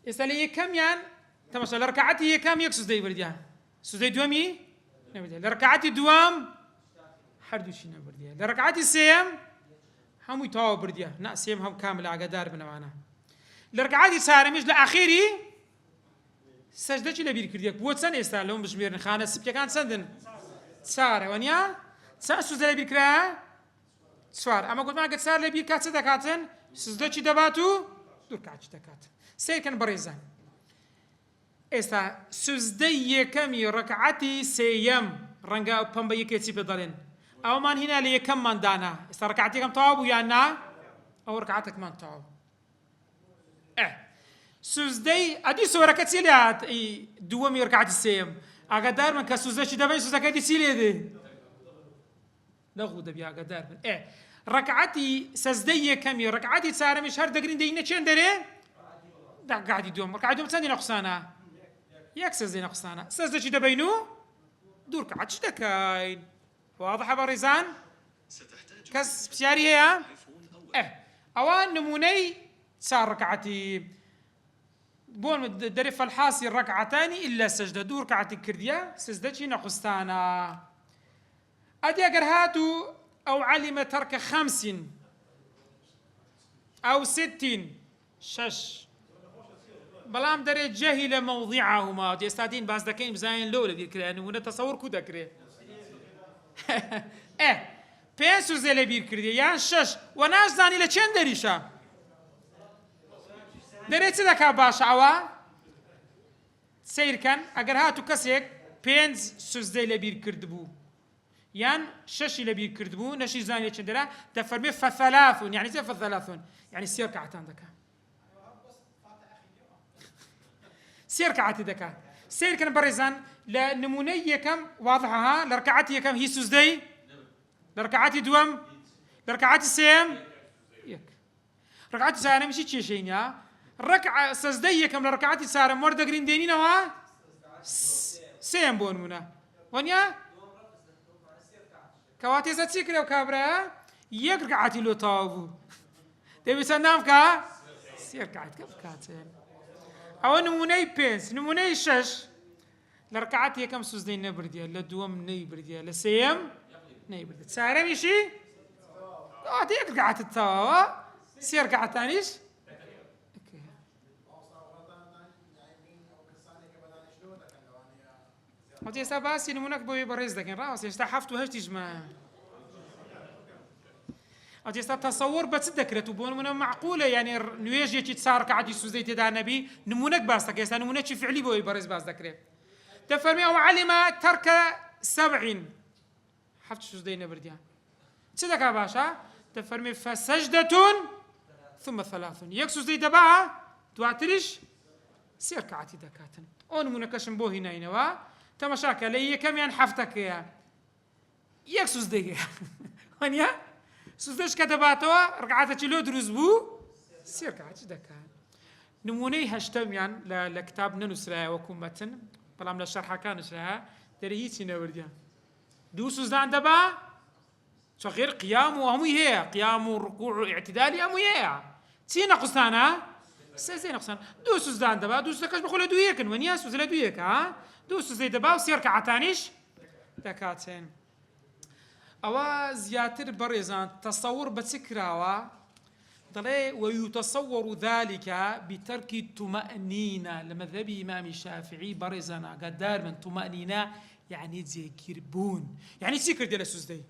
ئێستا لە یەکەمیان تەماشا لە ڕکعەتی یەکەم یەک سوزدەی بردیا سوزدەی دووەمی نەبردیا لە ڕکعەتی دووەم هەردووشی نەبردیا لە ڕکعەتی سێیەم هەمووی تەواو بردیا نا سێم هەم کامل ئاگادار بنەوانە لە ڕکعەتی چارەمیش لە ئاخیری سەجدەی لەبیر کردیەک بۆ چەند ئێستا لەوم بژمێرن خانە سپیەکان چەندن چارە وەنیا چەند سوزدە لەبیر کرا چوار ئەمە گوتمان کە چار لەبیر کات چ دەکاتن سوزدەی دەبات و دوو ڕکعەت دەکات سیرکەن بەڕێزان ئێستا سوزدەی یەکەمی ڕکعەتی سێیەم ڕەنگە پەمبە یەکێکی پێ دەڵێن ئەومان هینا لە یەکەممان دانا ئێستا ڕکعەتی یەکەم تەواو بوو یان نا ئەو ڕکعەتێکمان تەواو سوزدەی ئەدی سۆرەکە چی لێ هات دووەمی ڕکعەتی سێیەم ئاگادار من کە سوزدەی دەبێت سوزەکەی چی لێ دێ لەغوو دەبی ئاگادار بن ڕکعەتی سەجدەی یەکەمی ڕکعەتی چارەمیش هەر دەگرین دەینە چێن دەرێ ڕکعەتی دووەم ڕکعەتی دووەم چەندی نەقسانە یەک سەجدەی نەقسانە سەجدەی دەبین و دوو ڕکعەت چ دەکەین واضحە بەڕێزان کەس پرسیاری هەیە ئەوە نمونەی چار ڕکعەتی بۆن دەرێ فەلحاسی ڕکعەتانی ئیلا سەجدە دوو ڕکعەتی کردیە سەجدەی نەقستانە ئەدی ئەگەر هاتو ئەو عەلیمە تەرکە خەمسین ئەو ستین شەش بەڵام دەرێ جەهیلە مەوضیعهما ئێستا دین باس دەکەین بزانین لەو لەبیر کرا نمونە تەسەوور کو دەکرێ پێنج سوزدە لەبیر کردی یان شەش و نازانی لە چێن دەریشە دەرێ چ دەکا باشە ئەوە سیرکەن ئەگەر هاتو کەسێک پێنج سوزدەی لەبیر کردبوو یان شەشی لەبیر کردبوو نەشی زانیە چەند دەرا دەفەرمێ فەثەلاثون یعنی چێ فەثەلاثون یعنی سێ ڕکعەتان دەکا سێ ڕکعەتی دەکا سیرکەن بەڕێزان لە نمونەی یەکەم واضحەها لە ڕکعەتی یەکەم هیچ سوزدەی لە ڕکعەتی دووەم لە ڕکعەتی سێم یەک ڕکعەتی چارەمیشی کێشەینە سەجدەی یەکەم لە ڕکعەتی چارەم وەردەگرین دێنینەوە سێم بۆ نمونە وەنیا کەواتە ئێستا چی کرێ و کابرایە یەک ڕکعەتی لۆ تەواو بوو دەبێت چەندام بکە سێ ڕکعەت کە بکاتێ ئەوە نمونەی پێنج نمونەی شەش لە ڕکعەتی یەکەم سوزدەی نەبردیە لە دووەم نەیبردیە لە سێیەم نەیبردیە چارەمیشی کەواتە یەک ڕکعەتت تەواوە سێ ڕکعەتانیش ئێستا باسی نمونەک بۆی بەڕێز دەکەین ڕاست ئێستا هەفت و هەشتیشمە ئێستا تەسەوور بە چ دەکرێت و بۆ نمونە معقولە یعنی نوێژێکی چار ڕکعەتی سوزدەی تێدا نەبی نمونەک باس دەکەی ئێستا نمونەکی فعلی بۆی بەڕێز باس دەکرێت دەفەرمێ ئەو عەلیمە تەرکە سەبعین هەفت سوزدەی نەبردیان چ دەکا باشە دەفەرمێ فەسەجدەتون ثم ثەلاثون یەک سوزدەی دەبا دواتریش سێ ڕکعەتی دەکاتن ئەو نمونەکەشم بۆ هیناینەوە تەماشاکە لە یەکەمیان هەفتەکەیە یەک سوزدەیە وانیا سوزدەش کە دەباتەوە ڕکعەتێکی لۆ دروست بوو سێ ڕکعەتی دەکات نمونەی هەشتەمیان لە کتاب نەنووسرایە وەکو مەتن بەڵام لە شەرحەکان نووسرایە دەرێ هیچی نەوردیان دوو سوزدان دەبا چۆ غێر قیام و هەمووی هەیە قیام و ڕکوع و ئیعتیدالی هەمووی هەیە چی نەقستانە سێ نقصان دوو سوزدان دەبا دوو سوزەکەش بخۆ لە دوویەکن وەنیا سوز لە دوویەکە ها دوو سوزەی دەبا و سێ ڕەکعەتانیش دەکاتێن ئەوە زیاتر بەڕێزان تەسەوڕ بە چ کراوە دەڵێ ويتصور ذلك بترك الطمأنينة لمذهب إمام الشافعي بەڕێزان ئاگادار من طمأنينة يعني جێگیربوون يعني چی کردی لە سوزدەی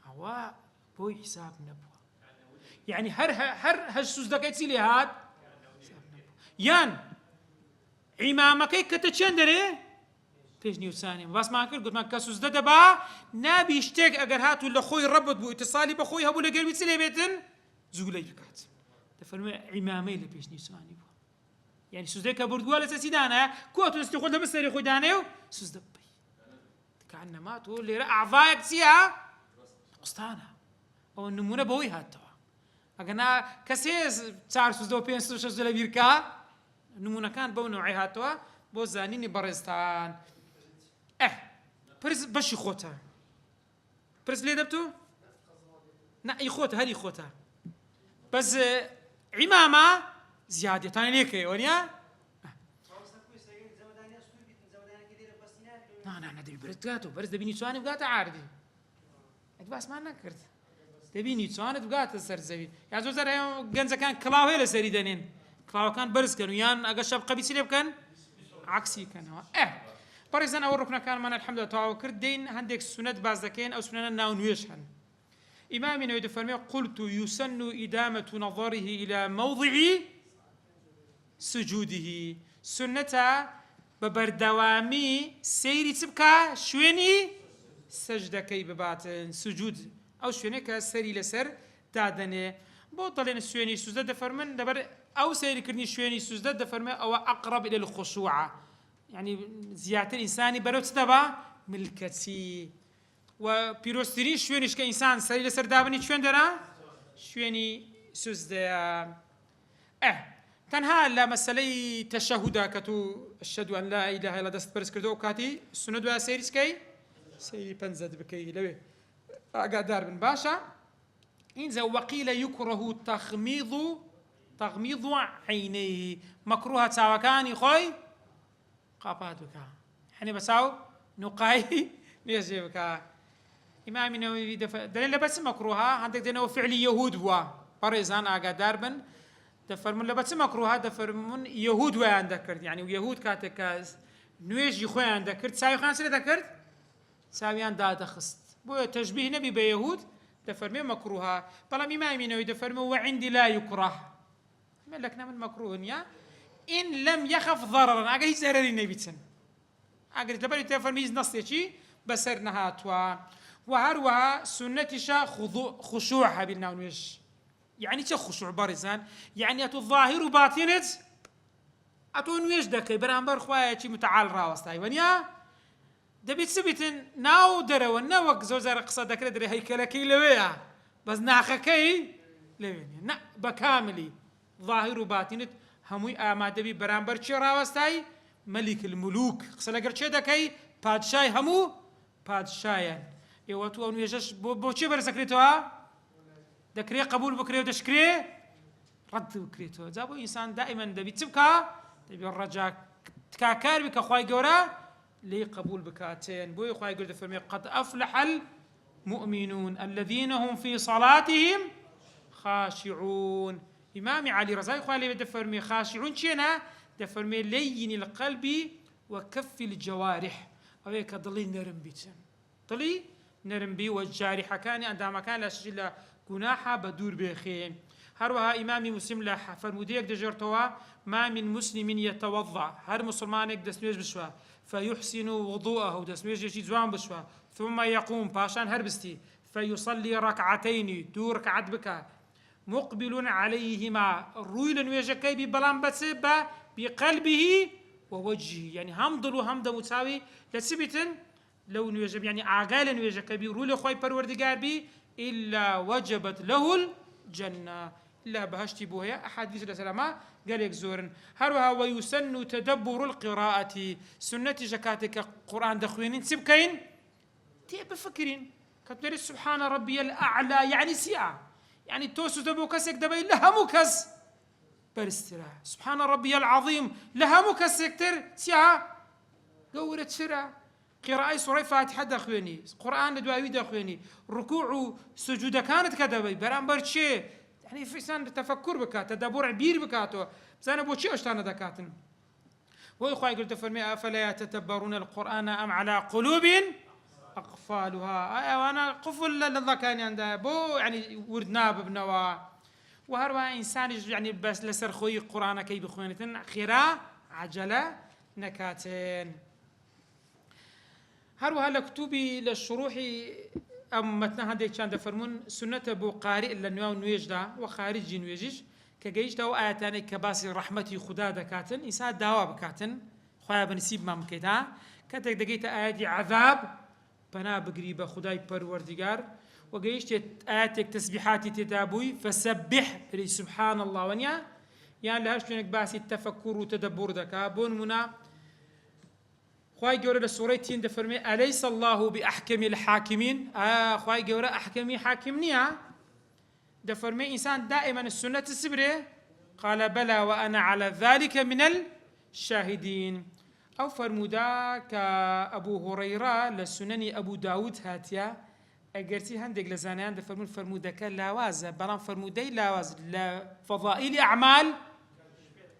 ئەوە بۆی حساب نەبووە يعني هەر سوزدەکەی چی لێ هات یان ئیمامەکەی کەتە چەند دەرێ پێش نیوسانی باسمان کرد گوتمان کە سوزدە دەبا نابی شتێک ئەگەر هاتوو لە خۆی ڕەبت بوو ئیتیصالی بە خۆی هەبوو لە گەرمی چ لێ بێتن جوولەی بکات دەفەرمێ ئیمامەی لە پێش نیوسانی بووە یعنی سوزدەی کە بردووە لە چەسی دانایە کۆ توستی خۆت لەبەر سەری خۆی دانێ و سوزدە بپەی کەئەنەما تۆ لێرە ئاڤایەک چییە قوستانە ئەوە نمونە بەوەی هاتەوە ئەگەنا کەسێ 4 سوزدە و 5 و 6 لە بیرکە نمونەکان بەو نوعی هاتووە بۆ زانینی بەڕێزتان پرس بەشی خۆتە پرس لێ دەبتو نەئی خۆتە هەری خۆتە بەس عیمامە زیادەتان لێکەوە نیە دەبی برت بگاتەوە بەرز دەبینی توانێ بگاتە عاردی ئەت باسمان نەکرد دەبینی توانێت بگاتە سەر زەوی یا زۆر جار گەنجەکان کڵاو هەیە لە سەری دەنێن کڵاوەکان بەرزکەن و یان ئەگە شەب قەبیسی لێ بکەن عکسی کەنەوە بەڕێزان ئەوە ڕوکنەکانمان الحەمدولillah تەواو کرد دێین هەندێک سونەت باز دەکەین ئەو سونەتە ناو نوێژ هەن ئیمامی نەووی دەفەرمێ قلت يسن إدامة نظره إلى موضع سجوده سنەتە بە بەردەوامی سەیری چ بکە شوێنی سەجدەکەی بباتن سجود ئەو شوێنەی کە سەری لەسەر دادەنێ بۆ دەڵێن سوێنی سوزدە دەفەرمن لەبەر ئەو سەیریکردنی شوێنی سوزدە دەفەرمێ ئەوە ئەقرب إلى الخشوع يعني زیاتر ئینسانی بەرەو چ دەبا ملکەتی و پیرۆزترین شوێنیش کە ئینسان سەری لەسەر دابنی شوێن دەرا شوێنی سوزدەیە تەنها لە مەسەلەی تەشەهودە کە تو ئەشهەدو ئەن لا ئیلاهە ئیللا دەست بەرز کردەوە و کاتی سونە دوای سەیری چکەی سەیری پەنجەت بکەی لەوێ ئاگادار بن باشە اینجا وەقیلە یوکڕەه تەغمیض عینەیه مەکروهە چاوەکانی خۆی قاپات بکە حەنێ بە چاو نوقایی نوێژێ بکە ئیمامی نەووی دەڵێن لە بەچ مەکروهە هەندێک دێنەوە فعلی یەهود بووە بەڕێزان ئاگادار بن دەفەرمون لە بەچ مەکروهە دەفەرمون یەهود ویان دەکرد یعنی و یەهود کاتێک کە نوێژی خۆیان دەکرد چاویان چ دەکرد چاویان دادەخست بۆیە تەشبیه نەبی بە یەهود دەفەرمێ مەکروهە بەڵام ئیمامی نەووی دەفەرمێ وعندی لا یوکڕە لەکنە من مەکروه نیە إن لم يخف ضررا أجا هيز زرري نبيتن أجا تبالي تفرمي هيز نصيتي بسر نهاتوا وهروها سنتشا خشوعها بالنونوش يعني شو خشوع بارزان يعني أتو الظاهر وباطنة أتو نويش دكي برامبر خوايا شي متعال راوستاي ونيا دبيت سبيتن ناو دروا ناوك زوزار قصة دكرة دري هيكلكي لويا بس ناخكي لويا نا بكاملي ظاهر وباطنة هموی ئامادەبی بەرامبەر چێ ڕاوەستای مەلیک الملوک قسە لەگەر چێ دەکەی پادشای هەموو پادشایان ئێوە تو ئەو نوێژەش بۆ چێ بەرزەکرێتەوە دەکرێت قبول بکرێ و دەشکرێ ڕەد بکرێتەوە جا بۆ ئینسان دائیمەن دەبی چ بکە دەبی ڕەجا تکاکار بی کە خوای گەورە لێی قبول بکاتێن بۆی خوای گەورە دەفەرمێ قەد ئەفلح المؤمنون الذين هم في صلاتهم خاشعون إمام علي رضاي خوالي دفرمي خاشعون شينا دفرمي لين القلب وكف الجوارح أويك ضلي نرم بيتن ضلي نرم بي والجارحة كان عندما كان لا شجلة جناحة بدور بخيم هروها إمامي مسلم لا فرموديك دجرتوا ما من مسلم يتوضأ هر مسلمانك دسميج بشوا فيحسن وضوءه دسميج يشي زوان بشوا ثم يقوم باشان هربستي فيصلي ركعتين دور ركعت بكا مقبل عليهما روي لنويجكي ببلان بسبة بقلبه ووجهه يعني همضل وهمض متساوي لسبتن لو نويجب يعني عقال نويجكي روي لخوي پروردگار بي إلا وجبت له الجنة إلا بهشتي بوهي أحاديث السلامة قال لك زورن هروها ويسن تدبر القراءة سنة جكاتك قرآن دخوينين سبكين تي بفكرين كتبري سبحان ربي الأعلى يعني سيئة يعني توسو دبو كسك دبي لها مكس برسترا سبحان ربي العظيم لها مكس كتر سيا قورة شرا قراءة سورة فاتحة دخويني قرآن دواوي دخويني ركوع سجود كانت كدبي برامبر شيء يعني في إنسان تفكر بكات تدبر عبير بكاته زين أبو شيء أشتانا دكاتن وإخوة يقول تفرمي أفلا يتتبرون القرآن أم على قلوب أقفالها وأنا قفل لله كان عندها بو يعني وردنا بنوا وهروا إنسان يعني بس لسر خوي القرآن كي بخوانتن خيرا عجلة نكاتن هروا لكتوبي للشروحي أم متنا هذا كان دفرمون سنة أبو قارئ لنوا نويجدا وخارج نويجش كجيش داو آياتاني كباسي رحمتي خدا دكاتن إنسان داوا بكاتن خويا بنسيب ما مكيتا كتك دقيت آياتي عذاب بنا بقريبة خداي پروردگار وجيشت آياتك تسبيحاتي تتابوي فسبح سبحان الله ونيا يعني لهاش شنك باسي التفكر وتدبر دكا بون منا خواي جورا السورة تين دفرمي أليس الله بأحكم الحاكمين خواي جورا أحكمي حاكمنيا دفرمي إنسان دائما السنة السبرة قال بلى وأنا على ذلك من الشاهدين أو فرمودا كأبو هريرة لسنن أبو داود هاتيا أجرتي هندق لزانيان دفرمون فرمودا كلاوازة برام فرمودي لاواز لفضائل أعمال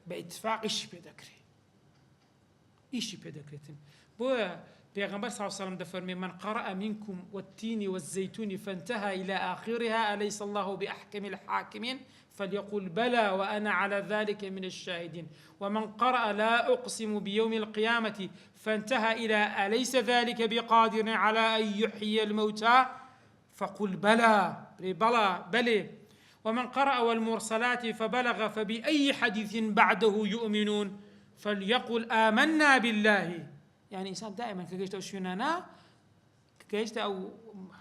باتفاق إيش بذكري إيش بذكرتن بو بيغمبر صلى الله عليه وسلم دفرمي من قرأ منكم والتين والزيتون فانتهى إلى آخرها أليس الله بأحكم الحاكمين فليقول بلى وأنا على ذلك من الشاهدين ومن قرأ لا أقسم بيوم القيامة فانتهى إلى أليس ذلك بقادر على أن يحيي الموتى فقل بلى بلى ومن قرأ والمرسلات فبلغ فبأي حديث بعده يؤمنون فليقل آمنا بالله يعني إنسان دائما كجيشت أو شنانا كجيشت أو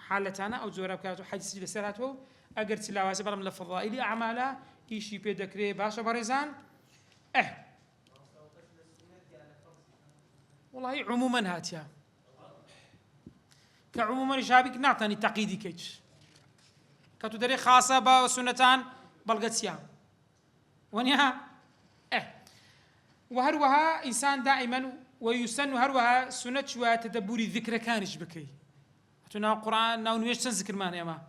حالتنا أو زورا بكاتو حديث لسراته أجر تلاوة برام لفضائل أعماله إيشي بيدكري باشا بريزان والله عموما هاتيا كعموما شابك نعطني تقييدي كيش كاتو دري خاصة بسنتان بلغتسيا ونيها وهروها إنسان دائما ويسن هروها سنة شوى تدبري ذكر كانش بكي هتونا القرآن ناو نويش تنذكر ماني أما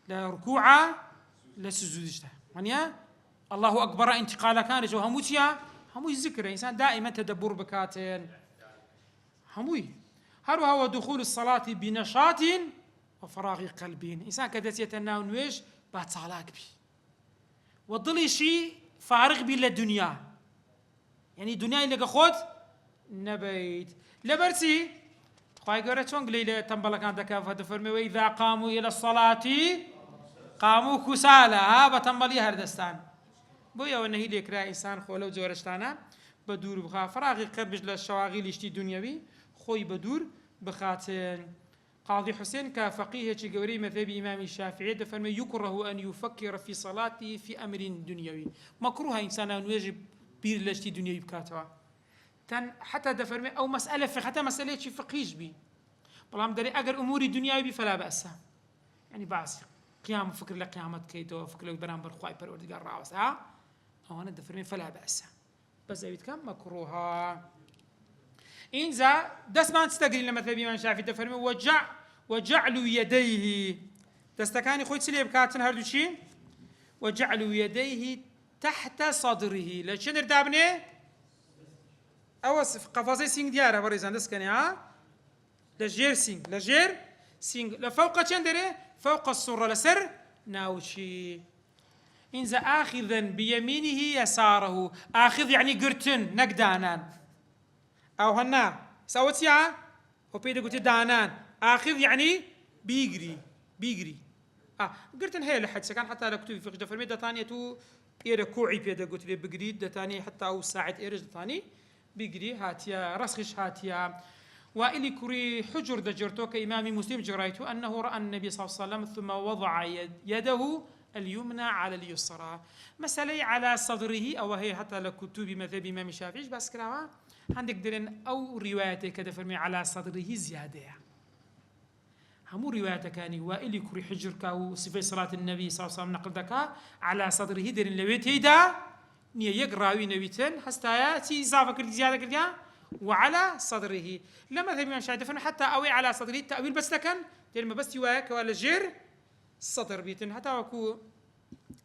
لا ركوعا لا سجودشتا ونيا الله أكبر انتقال كانش وهموتيا هموي ذكر إنسان دائما تدبر بكاتين هموي هروها ودخول الصلاة بنشاط وفراغ قلبين إنسان كدتية ناو نويش بعد صلاة بي وضلي شي فارغ بي للدنيا يعني الدنيا اللي خود نبيت لبرسي خواهي قرأت شون قليلة تنبلا كان دكافة تفرمي وإذا قاموا إلى الصلاة قاموا كسالى بتنبلي هردستان بويا وانه هي ليكرا إنسان خولو زورشتانا بدور بخا فراغي قربج للشواغيل يشتي دنيوي خوي بدور بخاتن قاضي حسين كفقيه قوري مذهب إمام الشافعي دفرمي يكره أن يفكر في صلاته في أمر دنيوي مكروه إنسان أن يجب بير لشتي دنيوي بكاتوا تن حتى دفرمي أو مسألة في حتى مسألة شي فقيش بي بلام دري أجر أموري دنيوي بي فلا بأس يعني بعض قيام فكر لقيامة كيتو فكر لك برام برخواي بروردقار راوس أو أنا دفرمي فلا بأس بس أبيت كم مكروها إنزا دسمان تستقري لما ذهب إمام الشافعي دفرمي وجعل يديه دستكاني خويت سليب كاتن هردو شي وجعل يديه تحت صدره لشن ردابني أوصف قفازي سينغ ديارة بريزان دسكني لجير سينغ لفوق شندري فوق السرة لسر ناوشي إنزا آخذا بيمينه يساره آخذ يعني قرتن نقدانان أو هنا سوت يا وبيدا قلت دانان آخذ يعني بيجري قرتن هي لحد سكان حتى لو كتب في قدر فرمي دتانية تو إير كوعي بيدا قلت لي بجري دتاني حتى أو ساعة إيرج دتاني بيجري هاتيا رسخش هاتيا وإلي كري حجر دجرتو كإمام مسلم جريته أنه رأى النبي صلى الله عليه وسلم ثم وضع يده اليمنى على اليسرى مسألة على صدره أو هي حتى لو كتب مذهب إمام الشافعي بس كلامه عندك درين أو رواية كده فرمي على صدره زيادة همو رواياتكاني وائل كري حجر كاو صفي صلاة النبي صلى الله عليه وسلم نقل دكا على صدره درين لويتيدا نية يقراوي نبيتن حستايا تي إضافة كرد زيادة كرديا وعلى صدره لما ذهب الإمام الشافعي دفن حتى أوي على صدره التأويل بس لكن لما بس يواك ولا جير الصدر بيتن حتى وكو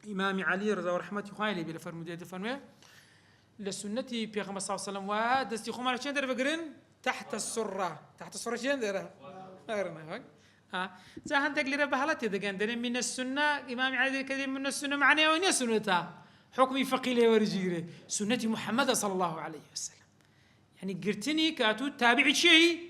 إمام علي رضا ورحمة خايلي بلا فرمودية دفن لسنتي بيغمبر صلى الله عليه وسلم ودستي خمر على شين در بقرن تحت السرة شين در زاهن تقلي بهالتي دقان درين من السنة إمام علي كذي من السنة معناه وين سنتها حكمي فقيله ورجيره سنة محمد صلى الله عليه وسلم يعني قرتني كاتو تابع شيء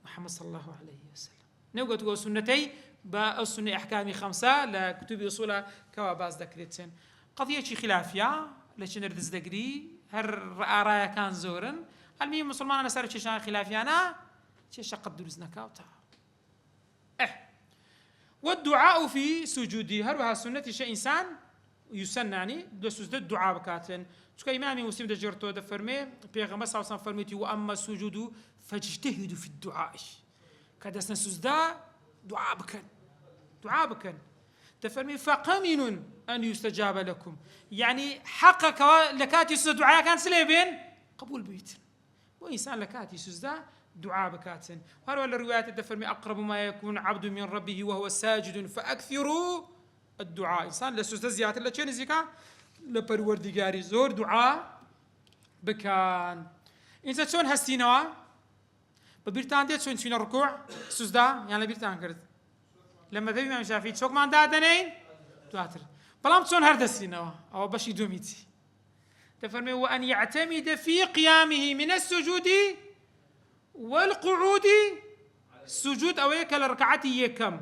محمد صلى الله عليه وسلم نوقع تقول سنتي بالسنة أحكامي 5 لكتب أصولها كواباز ذكرتين قضية شي خلافية ليش نردز دقري هر آرايا كان زورن المهم مسلمان أنا صار شيء خلافي أنا شيء قد درزنا كاوتا والدعاء في سجودي هروها سنة شيء إنسان يسن يعني دسوس الدعاء بكاتن شو إمامي مسلم دجرتو دفرمي بيغمبر صلى الله عليه وسلم فرميتي وأما السجود فاجتهدوا في الدعاء كذا سنسوس دا دعاء بكن تفرمي فقمن أن يستجاب لكم يعني حقك لكاتي سوس دعاء كان سليبين قبول بيت وإنسان لكاتي سوس دا دعاء بكاتن وهذا الروايات تفرمي أقرب ما يكون عبد من ربه وهو ساجد فأكثروا الدعاء إنسان لسوس زيادة لا تشين زيكا لبروردگاري زور دعاء بكان إنسان شون هستينوا ببيرتان ديت شون تشين الركوع سوس دا يعني بيرتان كرد لما ذهب الإمام الشافعي شوك ما دادنين تواتر بلام شون هردستينوا أو بشي دوميتي تفرمي وأن يعتمد في قيامه من السجود والقعود السجود أويك لركعتي يكم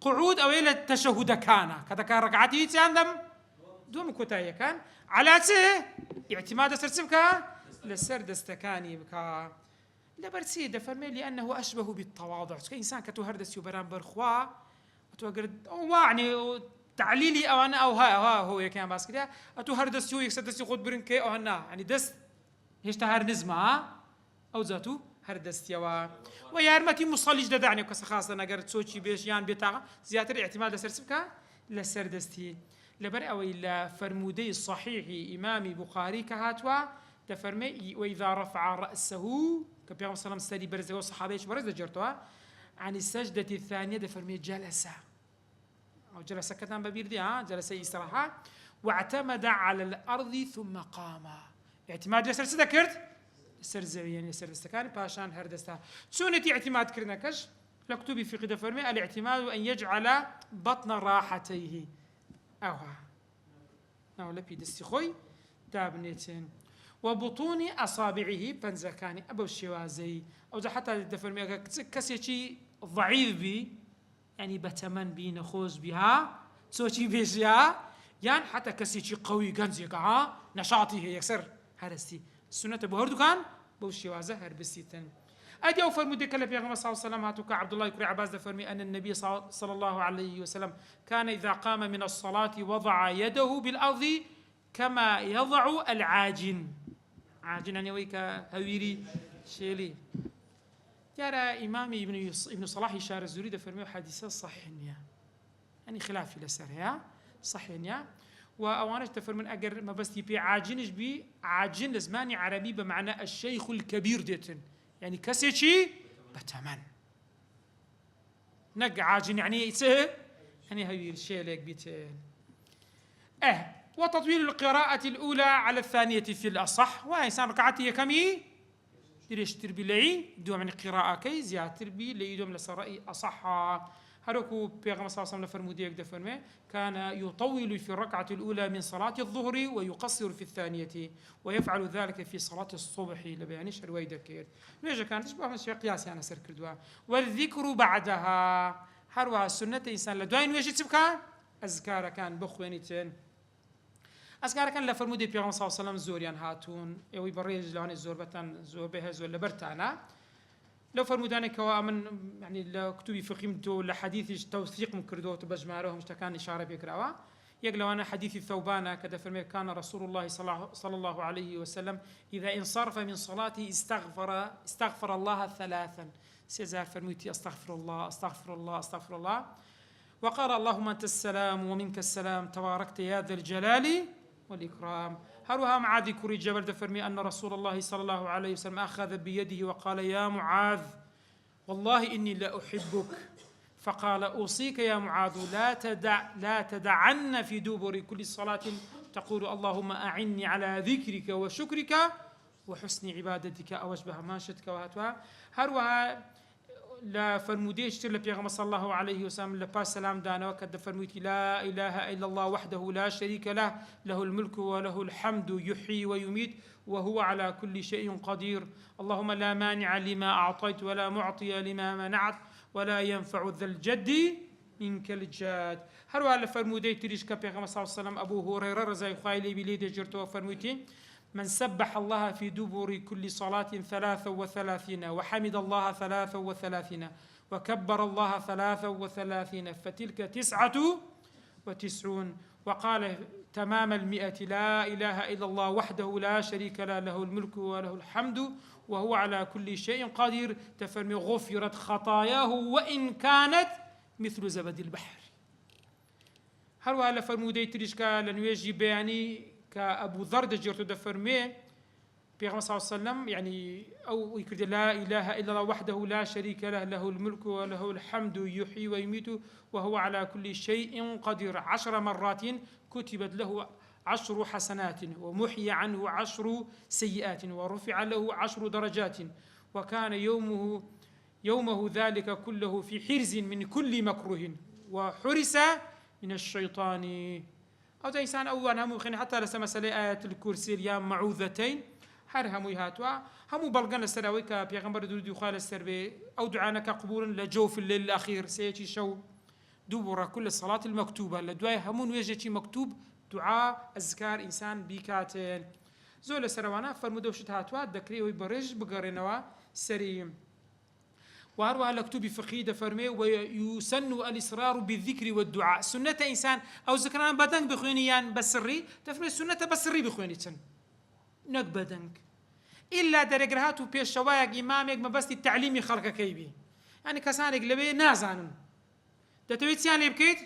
قعود أويل التشهد كان كذا كان ركعتي تاندم دوم كوتاية كان على سه اعتماد سرسمك للسرد استكاني بك لبرسي دفرمي لأنه أشبه بالتواضع كإنسان كتوهردس يبران برخوا وتوقرد يعني تعليلي أو أنا أو ها هو يكان باس كده أتوهردس يكسدس يخد برنكي أو هنا يعني دس هشتهر نزمة أو ذاته هردست يوا ويارمتي مصلي جدا دعني وكسر خاصة أنا قررت سوتشي بيش يان بتاع زيادة الاعتماد لسرسبك لسردستي لبر أو إلا فرمودي الصحيح إمامي بخاري كهاتوا تفرمي وإذا رفع رأسه كبيرم صلى الله عليه وسلم برزه وصحابيش برز جرتوا عن السجدة الثانية تفرمي جلس أو جلس كتان ببير دي جلس استراحة واعتمد على الأرض ثم قام اعتماد لسرس ذكرت السرزوي يعني السرزستكان باشان هردستا سنة اعتماد كرنكش لكتبي في قدر فرمي الاعتماد أن يجعل بطن راحتيه أو لبي دستخوي تابنيتين وبطون أصابعه بنزكاني أبو الشوازي أو إذا حتى دفرمي كسيتي ضعيف بي يعني بتمن بي نخوز بها سوتي بيشيا يعني حتى كسيتي قوي كنزيك نشاطي هي يكسر هرستي السنة بهردو كان بوشيوازه هربسيتن أدي أوفر مدك اللي بيغمى صلى الله عليه وسلم هاتوك عبد الله يكري عباس دفرمي أن النبي صلى الله عليه وسلم كان إذا قام من الصلاة وضع يده بالأرض كما يضع العاجن عاجن يعني ويك هويري شيلي يرى إمامي ابن صلاح شار الزوري دفرمي حديثة صحيح يعني خلافي لسر صحيح وأوانش تفر من أجر ما بس يبي عاجنش بي عاجن لزماني عربي بمعنى الشيخ الكبير ديتن يعني كسيشي بتمن نق عاجن يعني سه يعني هاي الشيء لك بيتين وتطويل القراءة الأولى على الثانية في الأصح وإنسان ركعتي كمي تريش تربي لي دوم من قراءة كي زيادة تربي لي دوم لسرائي أصح هركو بيغمبر صلى الله عليه وسلم فرمودي يقدر فرمي كان يطول في الركعة الأولى من صلاة الظهر ويقصر في الثانية ويفعل ذلك في صلاة الصبح لبيانيش رويدا كير نيجا كانت تشبه من شيء قياسي أنا سر كردوا والذكر بعدها هروها السنة إنسان لدوين ويجي تبكى أذكار كان بخوينتين أذكار كان لفرمودي بيغمبر صلى الله عليه وسلم زوريان هاتون يوي بريج لون الزور بتان زور بها زور لبرتانا لو فرموداني كوا من يعني لو كتبي في قيمته لحديث توثيق مكردو تبجمارهم اشتكان إشارة بيكراوا يقلوا أنا حديث الثوبان كذا فرمي كان رسول الله صلى الله عليه وسلم إذا انصرف من صلاته استغفر الله 3 سيزار فرميتي استغفر الله استغفر الله استغفر الله، وقال اللهم أنت السلام ومنك السلام تباركت يا ذا الجلال والإكرام. هروها معاذ كوري جبل دفرمي أن رسول الله صلى الله عليه وسلم أخذ بيده وقال يا معاذ والله إني لا أحبك، فقال أوصيك يا معاذ لا تدعن في دبر كل صلاة تقول اللهم أعني على ذكرك وشكرك وحسن عبادتك أو أشبه ما شتك وهاتها. هروها لا فرموديش تر لبيغمبر صلى الله عليه وسلم لباس سلام دانا وكد فرموتي لا إله إلا الله وحده لا شريك له له الملك وله الحمد يحيي ويميت وهو على كل شيء قدير. اللهم لا مانع لما أعطيت ولا معطي لما منعت ولا ينفع ذا الجد منك الجاد. هروها لفرمودي تريش كبيغمبر صلى الله عليه وسلم أبو هريرة رضي خايلي بليد جرتو فرموتي من سبح الله في دبر كل صلاة 33 وحمد الله 33 وكبر الله 33 فتلك 99 وقال تمام 100 لا إله إلا الله وحده لا شريك له له الملك وله الحمد وهو على كل شيء قدير تفرمي غفرت خطاياه وإن كانت مثل زبد البحر. هروها لفرمودي تريشكا لنواجي بياني كأبو ذر دجرتو دفرمي بيغمبر صلى الله عليه وسلم يعني أو يكرد لا إله إلا الله وحده لا شريك له له الملك وله الحمد يحيي ويميت وهو على كل شيء قدير 10 مرات كتبت له 10 حسنات ومحي عنه 10 سيئات ورفع له 10 درجات وكان يومه ذلك كله في حرز من كل مكروه وحرس من الشيطان. أو زي إنسان أول همو خين حتى لسه مسألة آية الكرسي اليام معوذتين هر همو يهاتوا همو بلغنا السراوي كبيغمبر درود يخال السربي أو دعانا كقبول لجوف الليل الأخير سيتي شو دبر كل الصلاة المكتوبة لدواء همون ويجتي مكتوب دعاء أذكار إنسان بيكاتين زول السروانا فرمودوشت هاتوا دكري ويبرج بقرنوا سريم. وهروها لكتب فقهي دفرمي ويسن الإصرار بالذكر والدعاء سنة إنسان أو ذكران بدنك بخوينيان بسري تفرمي سنة بسري بخوينيتن نك بدنك إلا درجرهاتو بيش شوايق إمامك ما بس التعليمي خلق كيبي يعني كسانك لبي نازانن دتويت سيان لبكيت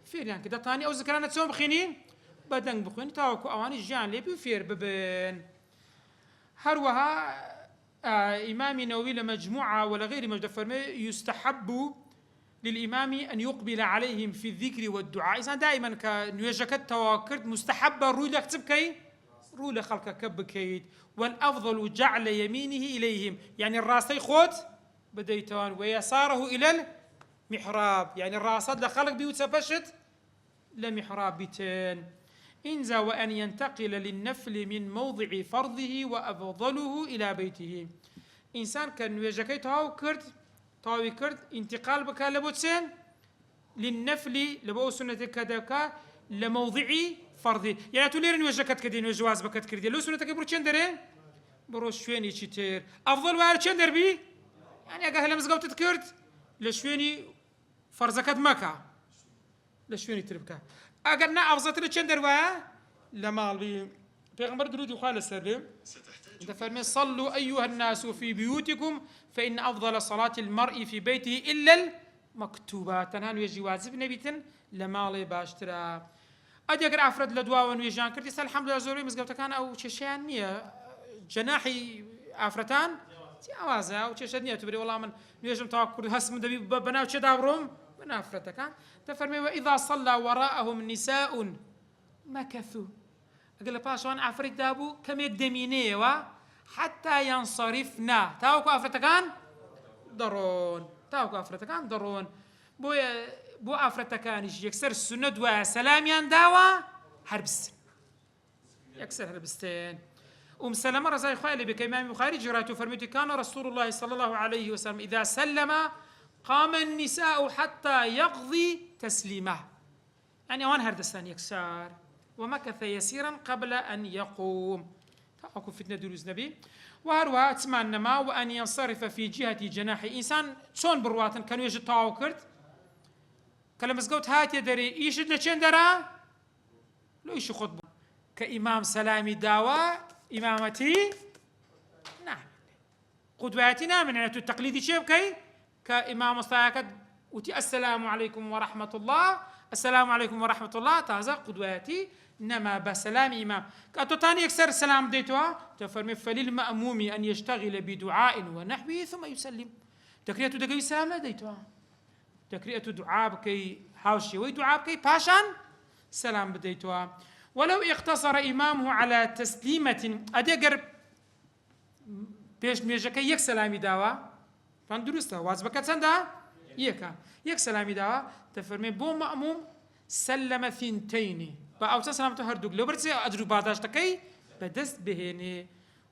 فير يعني كده تاني أو ذكران تسوم بخينين بدنك بخوين تاوكو أواني جان لبي فير ببن. هروها إمام نووي لمجموعة ولا غير مجدفر يستحب للإمام أن يقبل عليهم في الذكر والدعاء. إنسان دائما كنيجكت توكرت مستحب رولا كتب كي رولا خلق كب كيد والأفضل جعل يمينه إليهم يعني الراسي خوت بديتان ويساره إلى المحراب يعني الراسد لخلق بيوت فشت لمحراب بيتين. إنزا وأن ينتقل للنفل من موضع فرضه وأفضله إلى بيته. إنسان كان يجاكي تاوي كرد انتقال بكا لبوتسين للنفل لبو سنة كدكا لموضع فرضه يعني توليرن يجاكت كدين وجواز بكت كردي لو سنة كبرو چندرين برو شويني چتير أفضل وار چندر بي يعني أقا هلمزقاو تذكرت لشويني فرزكت مكا لشويني تربكا أقرنا أفضل چندر وار لمال بي پیغمبر درود وخال السلام دفرمي صلوا أيها الناس في بيوتكم فإن أفضل صلاة المرء في بيته إلا المكتوبات تنهان ويجي واجب نبيتن لمالي باشترا أدي أقر أفرد لدواء ونويجان كرت يسأل الحمد لله زوري مزقوتا كان أو تشيشان نية جناحي أفرتان أوازا أو تشيشان نية تبري والله من نويجم تواكر هسم دبي بناو تشي دابروم من أفرتا كان تفرمي وإذا صلى وراءهم نساء مكثوا أقول باشوان أفريق دابو كم يقدمينيه حتى ينصرفنا تاوكو أفرتكان ضرون بو أفرتكان يكسر السنة وسلام ينداوا هربس يكسر هربستين. سلمة رضي الله عنه بكإمام البخاري جراته فرميت كان رسول الله صلى الله عليه وسلم إذا سلم قام النساء حتى يقضي تسليمه يعني وان هردستان يكسر ومكث يسيرا قبل أن يقوم تأكل فتنة دروز نبي. وهروها تسمعنا ما وأن ينصرف في جهة جناح إنسان شون برواتن كانوا يجد تاوكرت كلام مسقوت هات يدري يشد لشين درا لو يشي خطبه كإمام سلامي داوا إمامتي نعم قدواتنا من أن التقليدي شيء كي كإمام مستعاكد وتي السلام عليكم ورحمة الله، السلام عليكم ورحمة الله، تازا قدواتي نما بسلام إمام. كأتوتاني يكسر السلام ديتوا تفرمي فللمأموم أن يشتغل بدعاء ونحوه ثم يسلم. تكريت دقي سلام لا ديتوا، تكريت دعاء بكي هاوشي وي دعاء بكي باشان سلام بديتوا. ولو اقتصر إمامه على تسليمة أدقر بيش ميجكي يك سلامي داوا فان درسته واجبك تسندا يك سلامي داوا تفرمي بو مأموم سلم ثنتين أو تسلمته هردوك لو برتسي أجرو باداش تكي بدست بهني.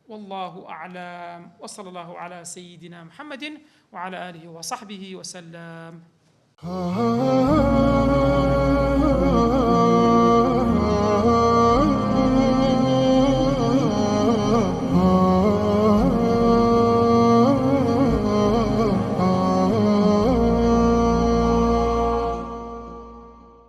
والله أعلم، وصلى الله على سيدنا محمد وعلى آله وصحبه وسلم.